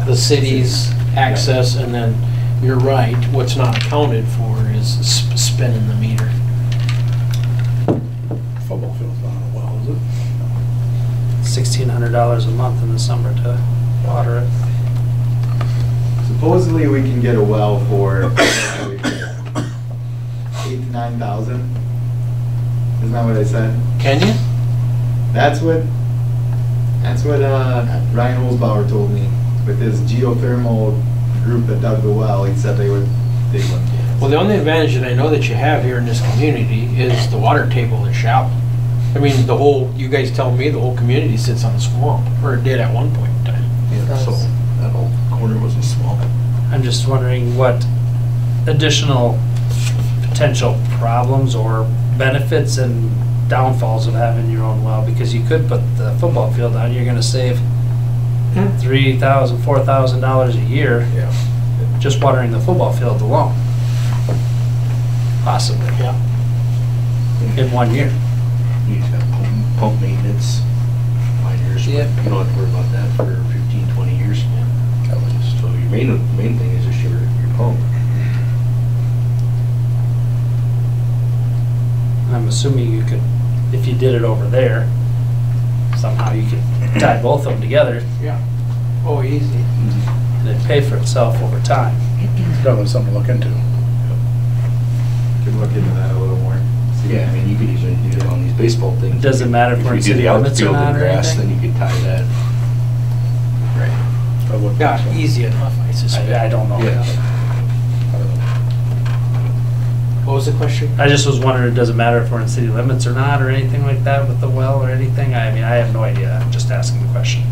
the city's access, and then you're right, what's not accounted for is spinning the meter. Football field's not a well, is it? $1,600 a month in the summer to water it. Supposedly we can get a well for 8,000 to 9,000. Isn't that what I said? Can you? That's what Ryan Holzbauer told me with his geothermal group that dug the well. He said they would. Well, the only advantage that I know that you have here in this community is the water table is shallow. I mean, you guys tell me the whole community sits on the swamp, or it did at one point in time. Yeah, so that whole corner was a swamp. I'm just wondering what additional potential problems or benefits and downfalls of having your own well, because you could put the football field on, you're gonna save $3,000, $4,000 a year just watering the football field alone. Possibly. Yeah. In 1 year. You just got pump maintenance, 5 years. Yeah. You don't have to worry about that for 15, 20 years. So your main thing is just your pump. I'm assuming you could, if you did it over there, somehow you could tie both of them together Yeah. Oh, easy. and it'd pay for itself over time. Definitely something to look into. Could look into that a little more. Yeah, I mean, you could even do it on these baseball things. Does it matter if we're in you do city the limits or outfield not and or grass, anything? then you could tie that. Right. I would Yeah, think so. easy enough, I suspect. I don't know. Yeah. What was the question? I just was wondering, does it matter if we're in city limits or not, or anything like that with the well or anything? I mean, I have no idea, I'm just asking the question.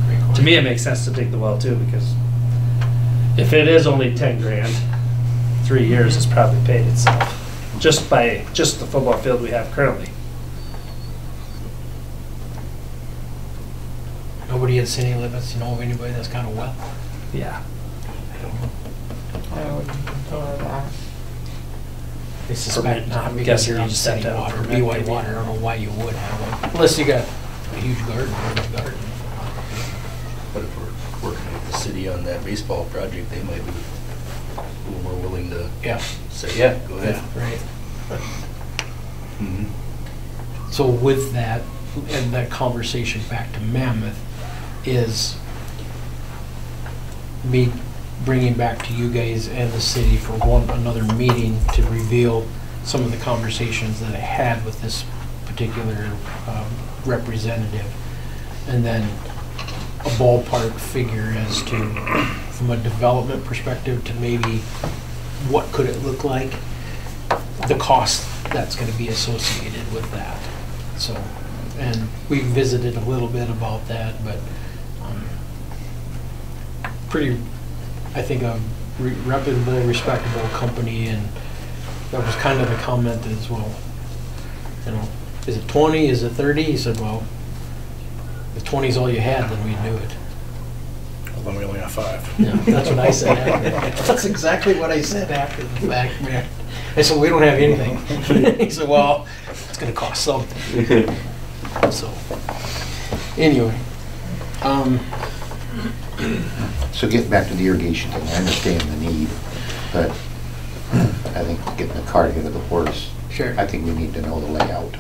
Great question. To me, it makes sense to dig the well too, because if it is only 10 grand, 3 years has probably paid itself, just by, just the football field we have currently. Nobody at city limits, you know of anybody that's got a well? Yeah. I would ignore that. I suspect Permit, not, I'm because guessing you're you on just have city to have a water, permit, BY maybe. water, I don't know why you would have one, unless you got a huge garden, garden. But if we're working with the city on that baseball project, they might be a little more willing to Yeah. say, yeah, go ahead. Right. Mhm. So with that, and that conversation back to Mammoth, is me bringing back to you guys and the city for another meeting to reveal some of the conversations that I had with this particular representative. And then a ballpark figure as to, from a development perspective, to maybe what could it look like, the cost that's gonna be associated with that. So, and we visited a little bit about that, but pretty, I think, a reputable, respectable company, and that was kind of the comment as well. You know, is it 20, is it 30? He said, well, if 20's all you had, then we'd do it. Well, then we only have 5. Yeah, that's what I said. That's exactly what I said after the fact, man. I said, we don't have anything. He said, well, it's gonna cost something. So, anyway, So getting back to the irrigation thing, I understand the need, but I think getting the cart ahead of the horse, sure, I think we need to know the layout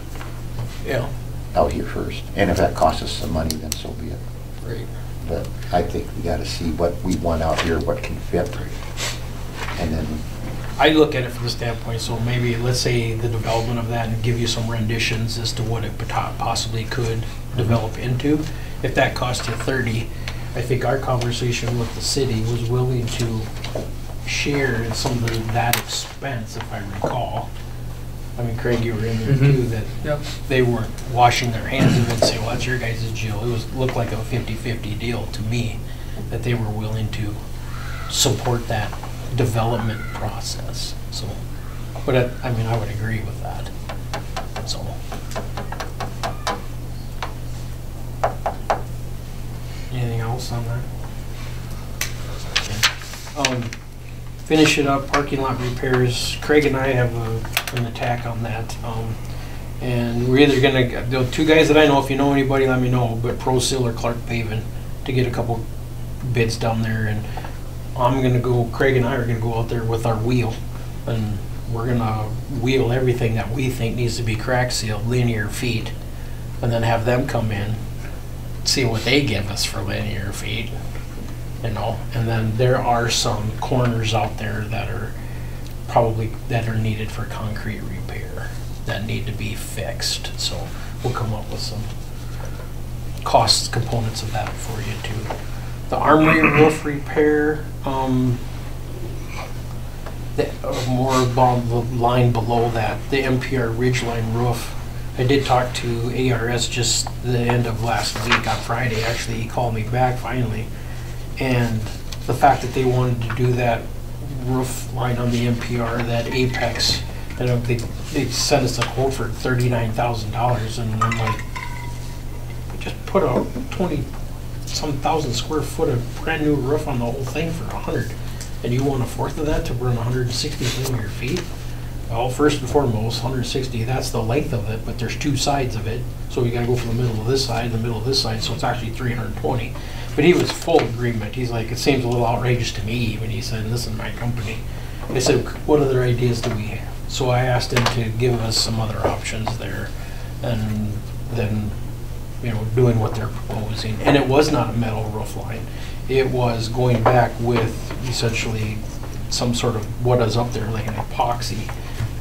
yeah, out here first. And if that costs us some money, then so be it. right. But I think we gotta see what we want out here, what can fit. And then, I look at it from the standpoint, so maybe, let's say, the development of that and give you some renditions as to what it possibly could develop into. If that cost you 30, I think our conversation with the city was willing to share in some of that expense, if I recall. I mean, Craig, you were in there too, that Yep. they weren't washing their hands and then say, well, that's your guys' deal. It looked like a 50-50 deal to me, that they were willing to support that development process. So, but I mean, I would agree with that. So. Anything else on that? Finish it up, parking lot repairs. Craig and I have an attack on that. And we're either gonna, the two guys that I know, if you know anybody, let me know, but Pro Seal or Clark Paving, to get a couple bids down there. And I'm gonna go, Craig and I are gonna go out there with our wheel, and we're gonna wheel everything that we think needs to be crack sealed, linear feet, and then have them come in, see what they give us for linear feet, you know. And then there are some corners out there that are probably, that are needed for concrete repair, that need to be fixed. So we'll come up with some cost components of that for you too. The Armory roof repair, more above the line below that, the MPR Ridgeline roof, I did talk to ARS just the end of last week on Friday. Actually, he called me back finally. And the fact that they wanted to do that roof line on the NPR, that Apex, you know, they sent us a quote for $39,000, and I'm like, we just put a 20-some thousand square foot of brand new roof on the whole thing for $100, and you want a fourth of that to run 160 linear feet? Well, first and foremost, 160, that's the length of it, but there's two sides of it, so you gotta go from the middle of this side and the middle of this side, so it's actually 320. But he was full agreement. He's like, it seems a little outrageous to me when he said, this is my company. I said, what other ideas do we have? So I asked him to give us some other options there, and then, you know, doing what they're proposing. And it was not a metal roof line. It was going back with essentially some sort of what is up there, like an epoxy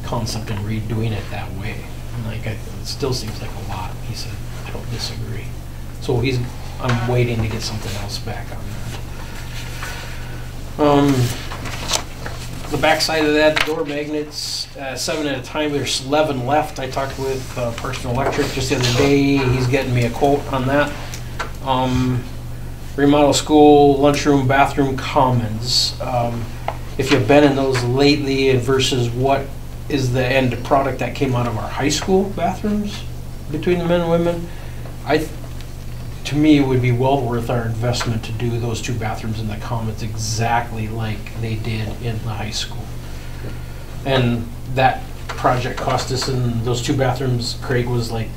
concept, and redoing it that way. And like, it still seems like a lot. He said, I don't disagree. So I'm waiting to get something else back on that. The back side of that, door magnets, 7 at a time. There's 11 left. I talked with Parks and Electric just the other day. He's getting me a quote on that. Remodel school, lunchroom, bathroom, commons. If you've been in those lately and versus what is the end product that came out of our high school bathrooms between the men and women, to me, it would be well worth our investment to do those two bathrooms in the commons exactly like they did in the high school. And that project cost us in those two bathrooms, Craig, was like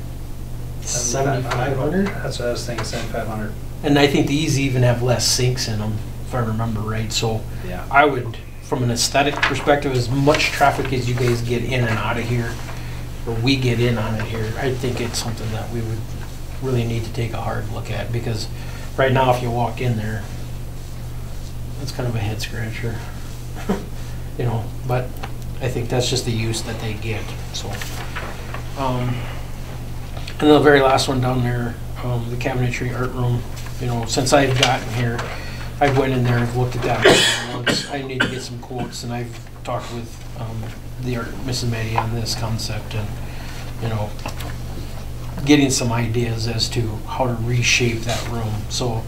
$7,500? That's what I was thinking, $7,500. And I think these even have less sinks in them, if I remember right. So Yeah. I would, from an aesthetic perspective, as much traffic as you guys get in and out of here, or we get in on it here, I think it's something that we would really need to take a hard look at, because right now if you walk in there, it's kind of a head scratcher. You know, but I think that's just the use that they get. So and the very last one down there, the cabinetry art room, you know, since I've gotten here, I went in there and looked at that once. I need to get some quotes, and I've talked with Mrs. Meddy on this concept, and you know, getting some ideas as to how to reshape that room so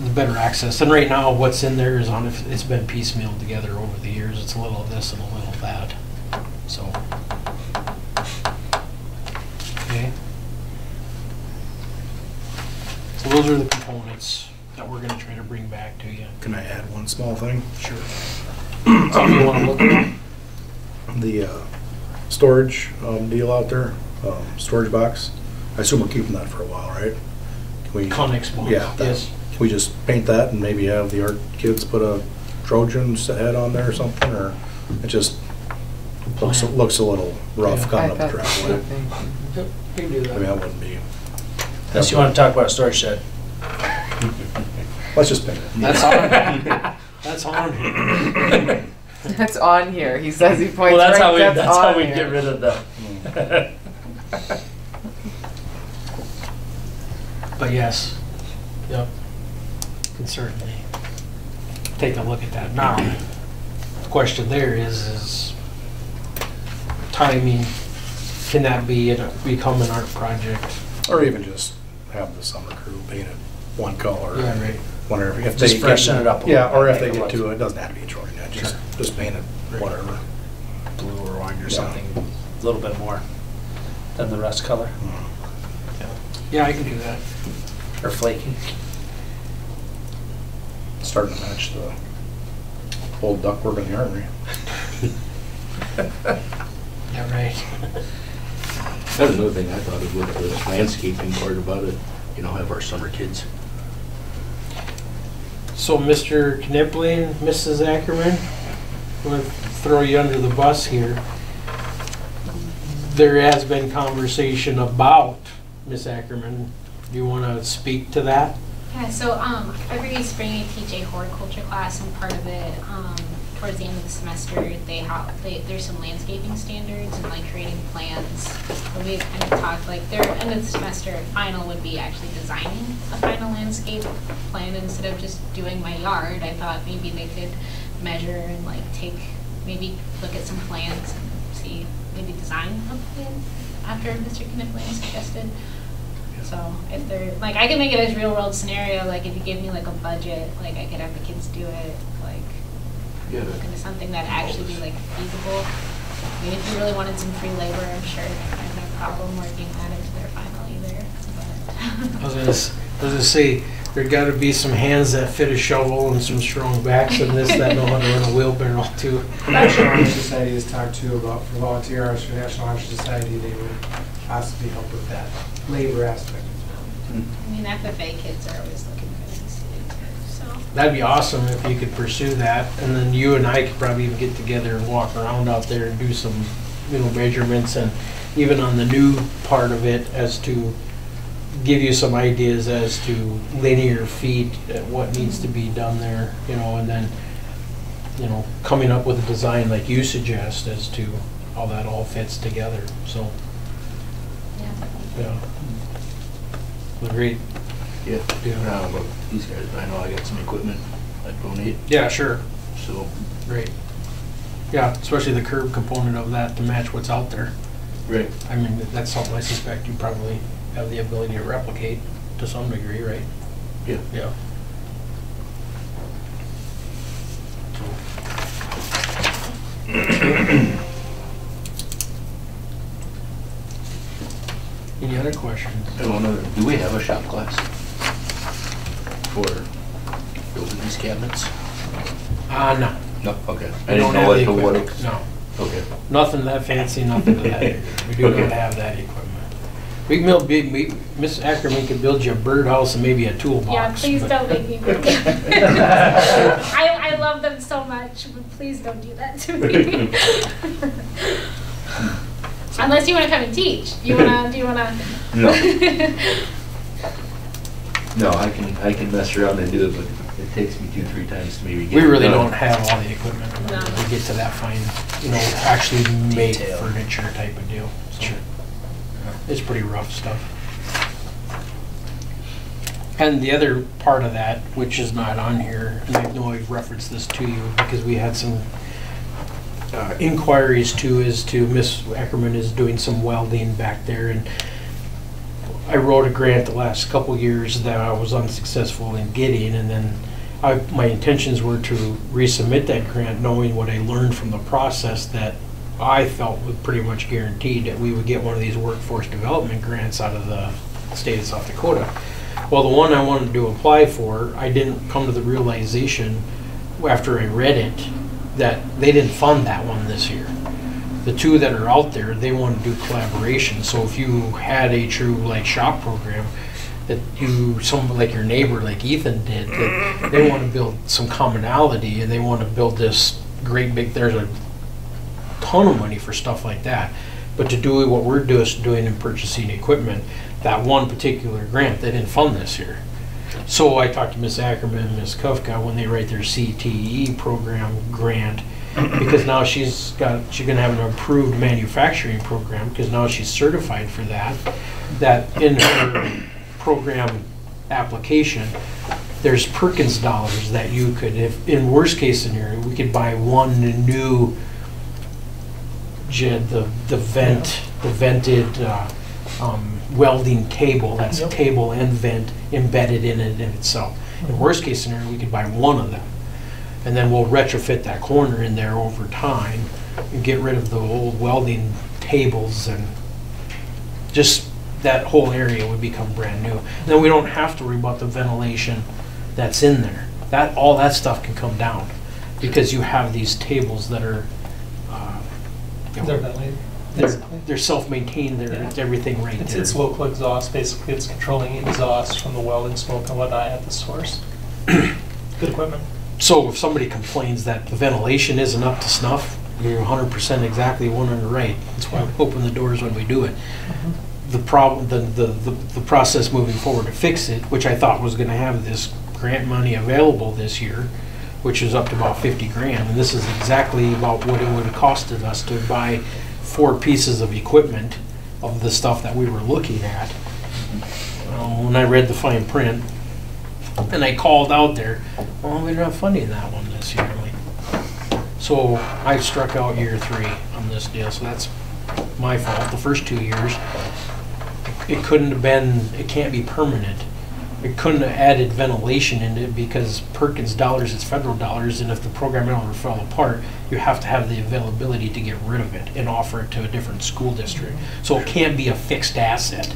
the better access. And right now, what's in there is it's been piecemealed together over the years. It's a little of this and a little of that. So, okay. So those are the components that we're going to try to bring back to you. Can I add one small thing? Sure. Something you want to look at? The storage deal out there, storage box. I assume we're keeping that for a while, right? Can we? Connex box. Yeah. Yes. Can we just paint that and maybe have the art kids put a Trojan head on there or something, or it just looks a little rough Yeah. coming up the driveway? Yep, we can do I that. mean, that wouldn't be. Unless you want to talk about a storage shed. Let's just paint it. That's on. That's on here. That's on here. He says he points Well, that's right, how we, that's that's how on we here. get rid of them. But yes, yep, can certainly take a look at that. Now, the question there is timing. Can that become an art project? Or even just have the summer crew paint it one color. Yeah, right. Whatever. If Just they freshen get, it up a Yeah, little or bit, if they make it get look- to it, doesn't have to be Jordan. Just paint it whatever. Blue or orange or Yeah. something, a little bit more than the rust color, Yeah, I can do that. or flaky. Starting to match the old ductwork in the armory. Yeah, right. That's another thing I thought of with the landscaping part about it, you know, have our summer kids. So, Mr. Knipling, Mrs. Ackerman, I'm going to throw you under the bus here. There has been conversation about Miss Ackerman. Do you want to speak to that? Yeah, so every spring I teach a horticulture class, and part of it, towards the end of the semester, there's some landscaping standards and like creating plans. So we kind of talked like their end of the semester final would be actually designing a final landscape plan instead of just doing my yard. I thought maybe they could measure and like maybe look at some plans and see, maybe design a plan after Mr. Knifling suggested. So if they're, like, I can make it as real world scenario, like if you give me like a budget, like I could have the kids do it, like look into something that actually be like feasible. I mean, if you really wanted some free labor, I'm sure I have no problem working that into their final either. But I was gonna say, there gotta be some hands that fit a shovel and some strong backs in this that know how to run a wheelbarrow too. National Honor Society has talked too about for volunteer hours for National Honor Society, they would possibly help with that labor aspect. I mean, FFA kids are always looking for things to do too, so. That'd be awesome if you could pursue that, and then you and I could probably even get together and walk around out there and do some, measurements, and even on the new part of it, as to give you some ideas as to linear feet, what needs to be done there, and then, coming up with a design like you suggest as to how that all fits together, so. Yeah. Great. Yeah. But these guys, I know I got some equipment I'd donate. Yeah, sure. So. Great. Yeah, especially the curb component of that to match what's out there. Right. I mean, that's something I suspect you probably have the ability to replicate to some degree, right? Yeah. Yeah. Any other questions? I don't know. Do we have a shop class for building these cabinets? No. No. Okay. We I don't didn't have know the like what. equipment. No. Okay. Nothing that fancy, nothing to that degree. We do Okay. not have that equipment. We can build Miss Ackerman could build you a birdhouse and maybe a toolbox. Yeah, please but- don't make me do I love them so much, but please don't do that to me. Unless you want to come and teach. Do you want to? No. No, I can mess around and do it, but it takes me 2-3 times to maybe get We really it done. don't have all the equipment No. to get to that fine, actually made furniture type of deal. So it's pretty rough stuff. And the other part of that, which is not on here, and I know I've referenced this to you because we had some inquiries too, is to Miss Ackerman is doing some welding back there, and I wrote a grant the last couple years that I was unsuccessful in getting, and then my intentions were to resubmit that grant knowing what I learned from the process that I felt was pretty much guaranteed that we would get one of these workforce development grants out of the state of South Dakota. Well, the one I wanted to apply for, I didn't come to the realization after I read it that they didn't fund that one this year. The two that are out there, they want to do collaboration. So if you had a true shop program that someone like your neighbor, like Ethan did, that they want to build some commonality and they want to build this great big, there's a ton of money for stuff like that. But to do what we're doing in purchasing equipment, that one particular grant, they didn't fund this year. So I talked to Ms. Ackerman and Ms. Kufka when they write their CTE program grant, because now she's gonna have an approved manufacturing program, because now she's certified for that in her program application, there's Perkins dollars that you could, if in worst case scenario, we could buy one new the vented welding table, that's a table and vent embedded in it in itself. In worst case scenario, we could buy one of them. And then we'll retrofit that corner in there over time and get rid of the old welding tables, and just that whole area would become brand new. And then we don't have to worry about the ventilation that's in there. All that stuff can come down because you have these tables that are They're ventilated. they're self-maintained, it's everything right there. It's local exhaust, basically. It's controlling exhaust from the welding smoke and whatnot at the source. Good equipment. So if somebody complains that the ventilation isn't up to snuff, you're 100% exactly 100 right. That's why we open the doors when we do it. The problem, the process moving forward to fix it, which I thought was going to have this grant money available this year, which is up to about 50 grand, and this is exactly about what it would have costed us to buy 4 pieces of equipment of the stuff that we were looking at. When I read the fine print, and I called out there, well, we're not funding that one this year. So I struck out year 3 on this deal, so that's my fault, the first 2 years, it couldn't have been, it can't be permanent. It couldn't have added ventilation in it because Perkins dollars is federal dollars, and if the program ever fell apart, you have to have the availability to get rid of it and offer it to a different school district. So it can't be a fixed asset.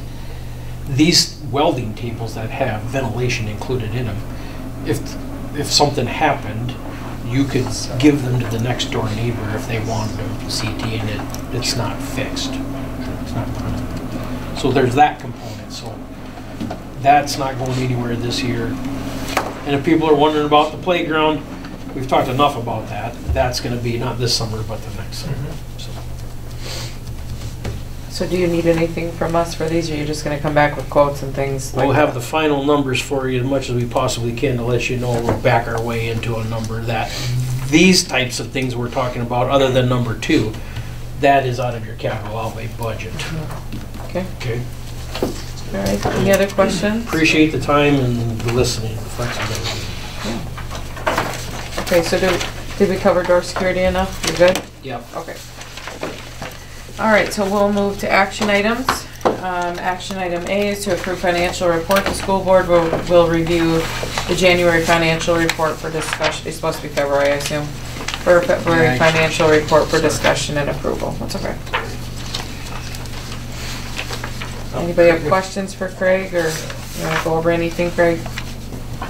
These welding tables that have ventilation included in them, if something happened, you could give them to the next door neighbor if they wanted them CT, and it's not fixed. It's not permanent. So there's that component. So that's not going anywhere this year. And if people are wondering about the playground, we've talked enough about that. That's going to be not this summer, but the next summer. So do you need anything from us for these, or are you just gonna come back with quotes and things like We'll that? have the final numbers for you as much as we possibly can to let you know we'll back our way into a number that these types of things we're talking about, other than number 2, that is out of your capital outlay budget. Okay, Okay. all right, any other questions? Appreciate the time and the listening, the flexibility. Okay, so did we cover door security enough? You good? Yep. Okay. All right, so we'll move to action items. Action item A is to approve financial report. The school board will review the January financial report for discussion. It's supposed to be February, I assume. For February Right. financial report for discussion and approval. That's okay. Anybody have questions for Craig, or you want to go over anything, Craig? I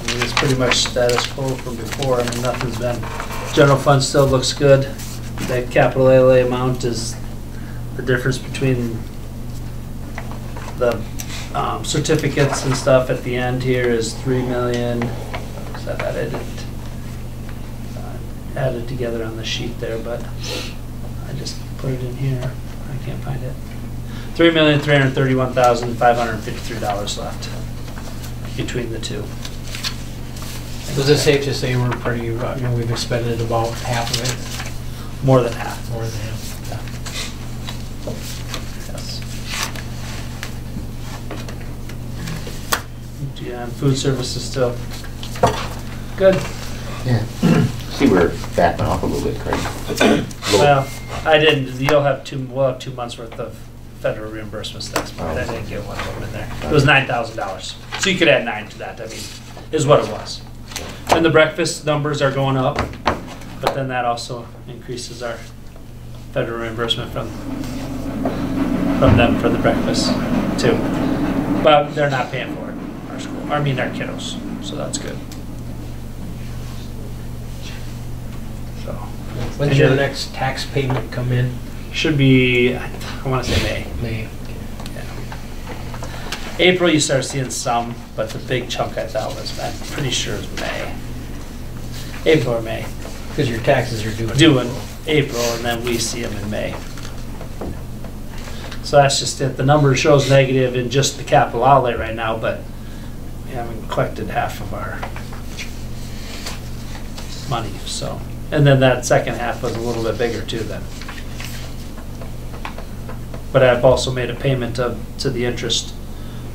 mean, it's pretty much status quo from before. I mean, nothing's been, general fund still looks good. The capital outlay amount is the difference between the certificates and stuff at the end here is 3 million. So that I didn't add it together on the sheet there, but I just put it in here. I can't find it. $3,331,553 left between the two. Is it safe to say we're pretty, we've expended about half of it? More than half. More than half. Yes. Yeah, food service is still good. Yeah. See, we're backing off a little bit, Craig. Well, I didn't, we'll have 2 months worth of federal reimbursements next month. I didn't get one of them in there. It was $9,000. So you could add 9 to that, I mean, is what it was. And the breakfast numbers are going up, but then that also increases our federal reimbursement from them for the breakfast too. But they're not paying for it, our school, I mean our kiddos, so that's good. So. When's your next tax payment come in? Should be, I want to say May. May. Yeah. April you start seeing some, but the big chunk I thought was, I'm pretty sure it was May. April or May. Because your taxes are Due in April, and then we see them in May. So that's just it. The number shows negative in just the capital outlay right now, but we haven't collected half of our money, so. And then that second half was a little bit bigger too then. But I've also made a payment to the interest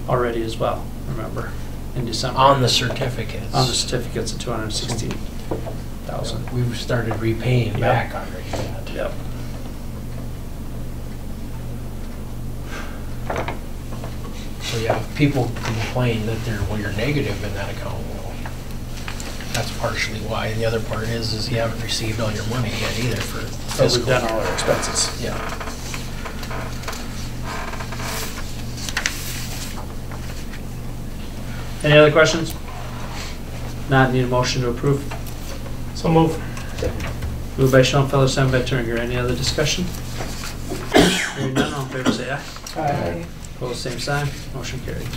already as well, remember, in December. On the certificates. On the certificates of 216,000. We've started repaying Yep. back already. That. Yep. So yeah, if people complain that you're negative in that account. Well, that's partially why. And the other part is you haven't received all your money yet either for So fiscal. we've done all our expenses. Yeah. Any other questions? Not need a motion to approve. So move. Moved by Schoenfelder, second by Turner. Any other discussion? Hearing none, all in favor say aye. Aye. Opposed, same sign. Motion carried.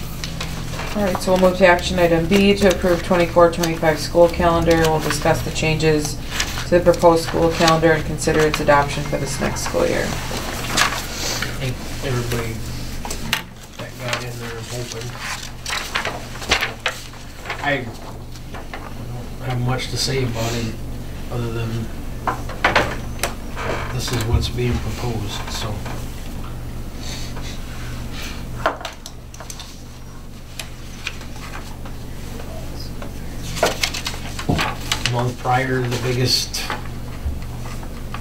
All right, so we'll move to action item B to approve 24-25 school calendar. We'll discuss the changes to the proposed school calendar and consider its adoption for this next school year. I think everybody that got in there hoping. I don't have much to say about it other than this is what's being proposed, so. A month prior, the biggest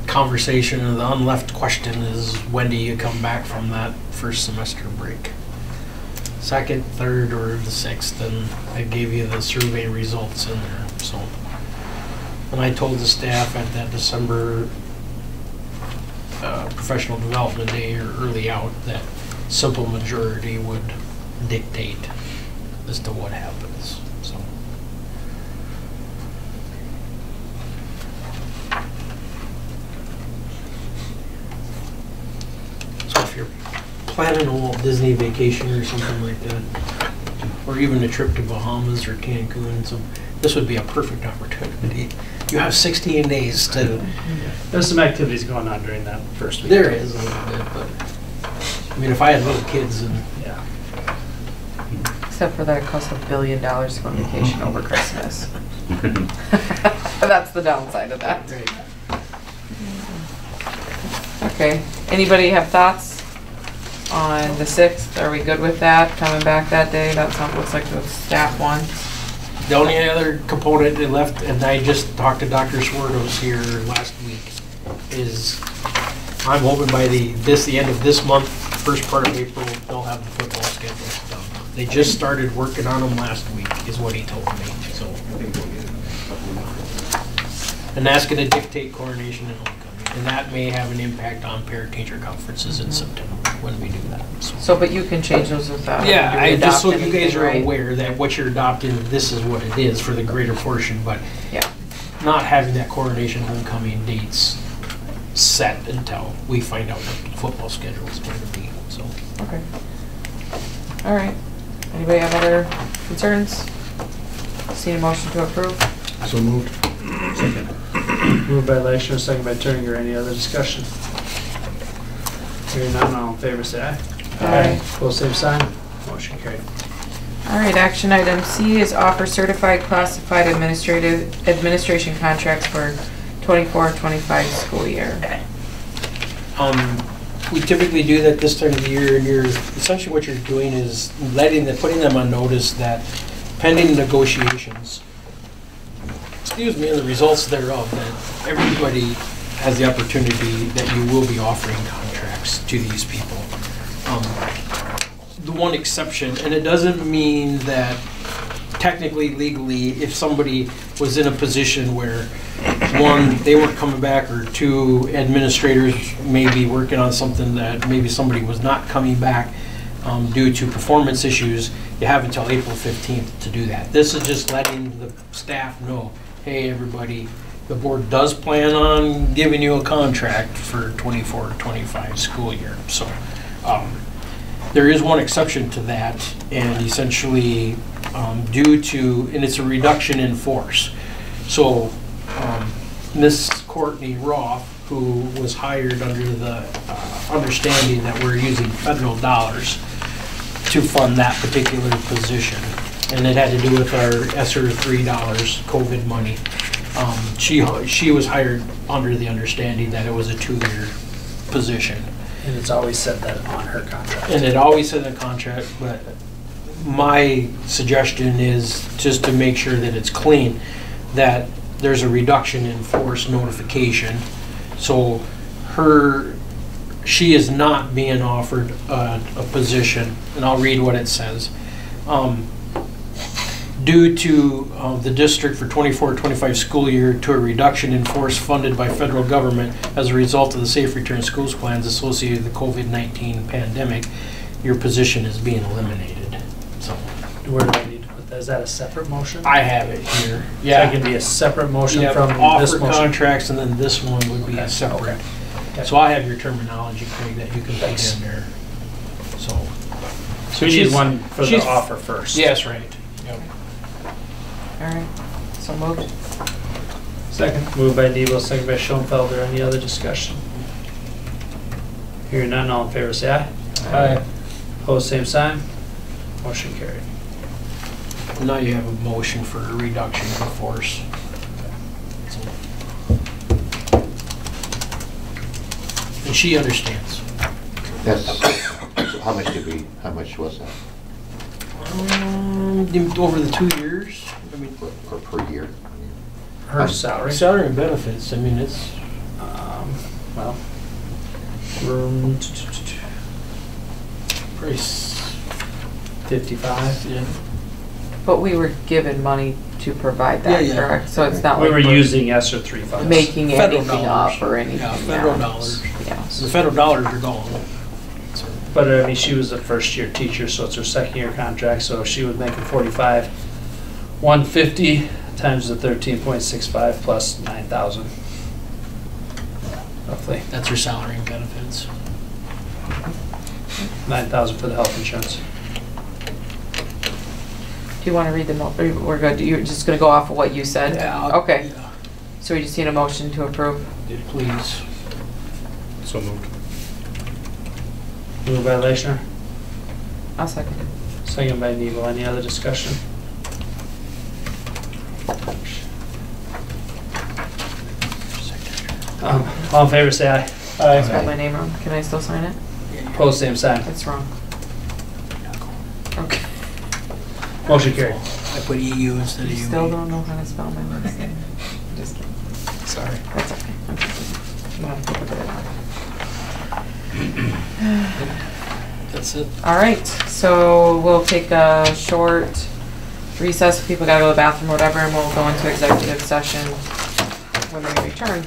conversation, and the unleft question is, when do you come back from that first semester break? Second, third, or the sixth? And I gave you the survey results in there, so. And I told the staff at that December professional development day or early out that simple majority would dictate as to what happens, so. So if you're planning a Walt Disney vacation or something like that, or even a trip to Bahamas or Cancun, so this would be a perfect opportunity. You have 16 days to. There's some activities going on during that first week. There is a little bit, but I mean, if I had little kids and. Yeah. Except for that it costs $1 billion to go on vacation over Christmas. That's the downside of that. Right. Okay, anybody have thoughts on the 6th? Are we good with that, coming back that day? That sounds, looks like the staff one. The only other component that left, and I just talked to Dr. Swartos here last week, is I'm hoping by the end of this month, first part of April, they'll have the football schedules done. They just started working on them last week, is what he told me, so. And that's gonna dictate coronation and homecoming, and that may have an impact on parent-teacher conferences in September when we do that, so. So, but you can change those without. Yeah, just so you guys are right? aware that what you're adopting, this is what it is for the greater portion, but Yeah. not having that coronation homecoming dates set until we find out what the football schedule is going to be, so. Okay. All right. Anybody have other concerns? See a motion to approve? So moved. Moved by Leishman, second by Turner. Any other discussion? Hearing none, all in favor say aye. Aye. Pull same sign. Motion carried. All right, action item C is offer certified classified administration contracts for 24-25 school year. We typically do that this time of the year, and essentially what you're doing is putting them on notice that pending negotiations, and the results thereof, that everybody has the opportunity that you will be offering contracts to these people. The one exception, and it doesn't mean that technically, legally, if somebody was in a position where, one, they weren't coming back, or two, administrators may be working on something that maybe somebody was not coming back due to performance issues, you have until April 15th to do that. This is just letting the staff know, hey, everybody, the board does plan on giving you a contract for 24-25 school year. So there is one exception to that, and essentially due to, and it's a reduction in force. So Miss Courtney Roth, who was hired under the understanding that we're using federal dollars to fund that particular position, and it had to do with our ESSER $3 COVID money. She was hired under the understanding that it was a 2-year position. And it's always said that on her contract. And it always said in the contract, but my suggestion is just to make sure that it's clean, that there's a reduction in force notification. So she is not being offered a position, and I'll read what it says. Due to the district for 24-25 school year to a reduction in force funded by federal government as a result of the Safe Return Schools plans associated with the COVID-19 pandemic, your position is being eliminated. So, where do I need to put that? Is that a separate motion? I have it here. Yeah. So it can be a separate motion from this offer motion? contracts, and then this one would be a separate. Okay. So I have your terminology, Craig, that you can put in there. So we need one for the offer first. Yes, right. Yep. All right, so moved. Second. Moved by Nebo, second by Schoenfelder. Any other discussion? Hearing none, all in favor say aye. Aye. Opposed, same sign. Motion carried. Now you have a motion for a reduction in force. And she understands. That's, so how much was that? Over the 2 years, I mean, Or per year? Her salary? salary and benefits, I mean, it's, well. Price, 55. yeah. But we were given money to provide that, Yeah, yeah. correct? So it's not We like were we're using ESSER 3 funds. making Federal anything dollars. up or anything. Yeah, federal dollars. Yeah. The federal dollars are gone. But I mean, she was a first-year teacher, so it's her second-year contract, so she was making 45, 150 times the 13.65 plus 9,000. Roughly, That's her salary and benefits. 9,000 for the health insurance. Do you want to read them? We're good. You're just going to go off of what you said? Okay. Yeah. So we just need a motion to approve. Please. So moved. Moved by Leishner, I'll second it. second by Neville. Any other discussion? All in favor, say aye. I spelled my name wrong. Can I still sign it? Opposed, same sign. It's wrong. Okay. Motion carried. I put EU instead of You UE. still don't know how to spell my last name. Just kidding. Sorry. That's okay. I'm just kidding. You don't have to look at it. That's it. All right, so we'll take a short recess. If people gotta go to the bathroom or whatever, and we'll go into executive session when we return.